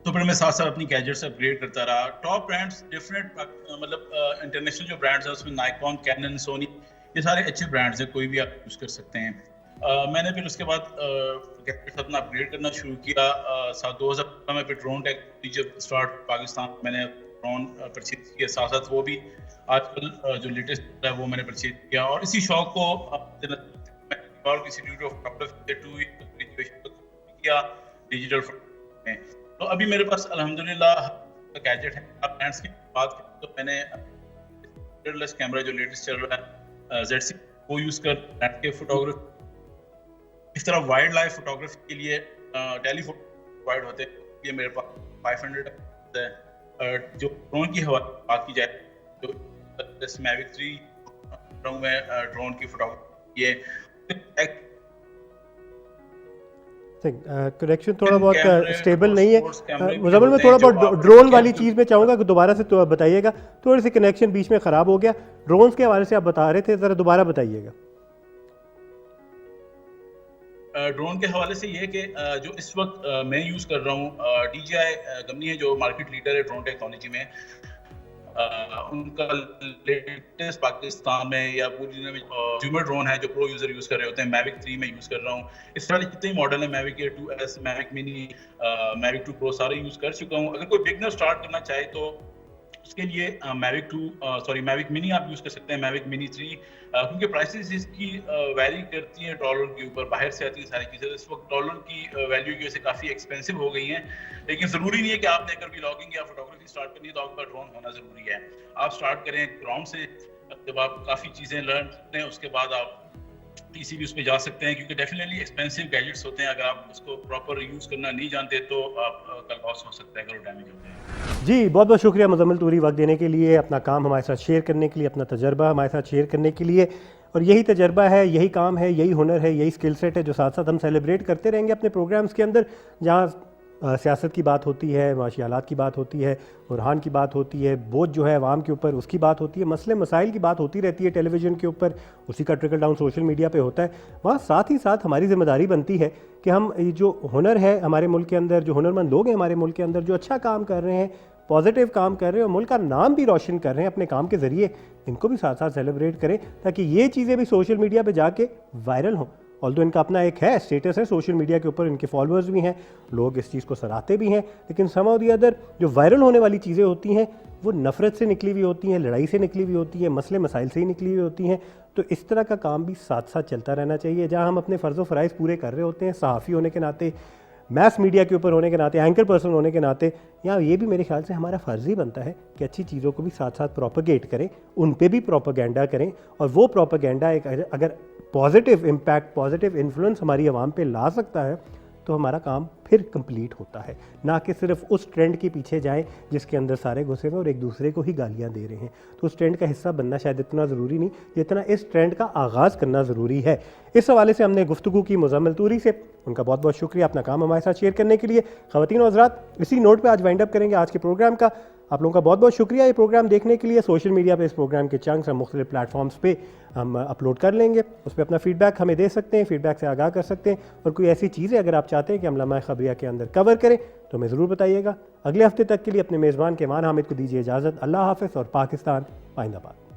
S5: तो फिर मैं साथ साथ अपनी गैजेट्स अपग्रेड करता रहा। टॉप ब्रांड्स डिफरेंट, मतलब इंटरनेशनल जो ब्रांड्स हैं उसमें नाइकॉन, कैनन, सोनी, ये सारे अच्छे ब्रांड्स हैं, कोई भी आप यूज़ कर सकते हैं। मैंने फिर उसके बाद गैजेट्स अपना अपग्रेड करना शुरू किया। 2015 में फिर ड्रोन टेक जब स्टार्ट पाकिस्तान, मैंने ड्रोन परचेज किया, साथ साथ वो भी आजकल जो लेटेस्ट है वो मैंने परचेज किया। और इसी शौक को इंस्टीट्यूट ऑफ फोटोग्राफी किया डिजिटल में। तो अभी मेरे पास अल्हम्दुलिल्लाह गैजेट है। अब ब्रांड्स की बात करें तो मैंने मिररलेस कैमरा जो लेटेस्ट चल रहा है ZC वो यूज़ कर ब्रांड के फोटोग्राफी। इस तरह वाइल्ड लाइफ फोटोग्राफी के लिए टेलीफोटो प्रोवाइड होते हैं, ये मेरे पास 500 है। जो ड्रोन की बात की जाए तो मैविक 3 में ड्रोन की फोटोग्राफी ये
S1: कनेक्शन थोड़ा बहुत स्टेबल नहीं है। मुज़म्मिल, मैं थोड़ा बहुत ड्रोन वाली चीज़ में चाहूँगा कि दोबारा से तो बताइएगा, थोड़ी सी कनेक्शन बीच में ख़राब हो गया। ड्रोन्स के हवाले से आप बता रहे थे, ज़रा दोबारा बताइएगा।
S5: ड्रोन के हवाले से ये कि जो इस वक्त मैं यूज़ कर रहा हूँ, DJI कंपनी है जो मार्केट लीडर है ड्रोन टेक्नोलॉजी में। उनका लेटेस्ट पाकिस्तान में या पूरी दुनिया में ज़ूमर ड्रोन है जो प्रो यूज़र यूज़ कर रहे होते हैं, मैविक 3 में यूज़ कर रहा हूँ। इस तरह जितने मॉडल हैं, Mavic air 2S, Mavic mini, Mavic 2 pro, सारे यूज़ कर चुका हूँ। अगर कोई बिगनर स्टार्ट करना चाहे तो उसके लिए मैविक मिनी आप यूज़ कर सकते हैं, मैविक मिनी 3, क्योंकि प्राइसेस इसकी वैरी करती हैं डॉलर के ऊपर, बाहर से आती हैं सारी चीज़ें। इस वक्त डॉलर की वैल्यू की वजह से काफ़ी एक्सपेंसिव हो गई हैं, लेकिन ज़रूरी नहीं है कि आपने अगर व्लॉगिंग या फोटोग्राफी स्टार्ट करनी है तो आपका ड्रोन होना ज़रूरी है। आप स्टार्ट करें ग्राउंड से, जब आप काफ़ी चीज़ें लर्न करते हैं उसके बाद आप PCB उस पर जा सकते हैं, क्योंकि डेफिनेटली एक्सपेंसिव गैजेट्स होते हैं। अगर आप उसको प्रॉपर यूज़ करना नहीं जानते तो आप कल लॉस हो सकता है, अगर डैमेज होते हैं।
S1: जी, बहुत बहुत शुक्रिया मुज़म्मिल तूरी, वक्त देने के लिए, अपना काम हमारे साथ शेयर करने के लिए, अपना तजर्बा हमारे साथ शेयर करने के लिए। और यही तजर्बा है, यही काम है, यही हुनर है, यही स्किल सेट है जो साथ साथ हम सेलिब्रेट करते रहेंगे अपने प्रोग्राम्स के अंदर, जहाँ सियासत की बात होती है, माशी हालात की बात होती है, बुरहान की बात होती है, बोझ जो है अवाम के ऊपर उसकी बात होती है, मसले मसाइल की बात होती रहती है टेलीविज़न के ऊपर, उसी का ट्रिकल डाउन सोशल मीडिया पे होता है। वहाँ साथ ही साथ हमारी ज़िम्मेदारी बनती है कि हम ये जो हुनर है हमारे मुल्क के अंदर, जो हुनरमंद लोग हैं हमारे मुल्क के अंदर, जो अच्छा काम कर रहे हैं, पॉजिटिव काम कर रहे हैं और मुल्क का नाम भी रोशन कर रहे हैं अपने काम के ज़रिए, इनको भी साथ साथ सेलिब्रेट करें ताकि ये चीज़ें भी सोशल मीडिया पे जाके वायरल हों। ऑल्दो इनका अपना एक है स्टेटस है सोशल मीडिया के ऊपर, इनके फॉलोअर्स भी हैं, लोग इस चीज़ को सराहते भी हैं, लेकिन सम ऑफ दी अदर जो वायरल होने वाली चीज़ें होती हैं वो नफ़रत से निकली हुई होती हैं, लड़ाई से निकली हुई होती है, मसले मसाइल से ही निकली हुई होती हैं। तो इस तरह का काम भी साथ साथ चलता रहना चाहिए। जहाँ हम अपने फ़र्ज़ व फ़राइज़ पूरे कर रहे होते हैं सहाफ़ी होने के नाते, मैस मीडिया के ऊपर होने के नाते, एंकर पर्सन होने के नाते, यहाँ ये भी मेरे ख्याल से हमारा फ़र्ज़ ही बनता है कि अच्छी चीज़ों को भी साथ साथ प्रोपगेट करें, उन पे भी प्रोपेगेंडा करें, और वो प्रोपेगेंडा एक अगर पॉजिटिव इम्पैक्ट, पॉजिटिव इन्फ्लुएंस हमारी आवाम पे ला सकता है तो हमारा काम फिर कंप्लीट होता है, ना कि सिर्फ उस ट्रेंड के पीछे जाएं जिसके अंदर सारे घुसे हुए और एक दूसरे को ही गालियां दे रहे हैं। तो उस ट्रेंड का हिस्सा बनना शायद इतना ज़रूरी नहीं जितना इस ट्रेंड का आगाज़ करना ज़रूरी है। इस हवाले से हमने गुफ्तगू की मुज़म्मिल तूरी से, उनका बहुत बहुत शुक्रिया अपना काम हमारे साथ शेयर करने के लिए। ख़वातीन और हज़रात, इसी नोट पर आज वाइंड अप करेंगे आज के प्रोग्राम का। आप लोगों का बहुत बहुत शुक्रिया ये प्रोग्राम देखने के लिए। सोशल मीडिया पे इस प्रोग्राम के चंक्स हम मुख्तलिफ प्लेटफॉर्म्स पे हम अपलोड कर लेंगे, उस पर अपना फीडबैक हमें दे सकते हैं, फीडबैक से आगाह कर सकते हैं, और कोई ऐसी चीज़ें अगर आप चाहते हैं कि हम लम्हा खबरिया के अंदर कवर करें तो हमें ज़रूर बताइएगा। अगले हफ्ते तक के लिए अपने मेज़बान केवान हामिद को दीजिए इजाज़त। अल्लाह हाफ़िज़ और पाकिस्तान जिंदाबाद।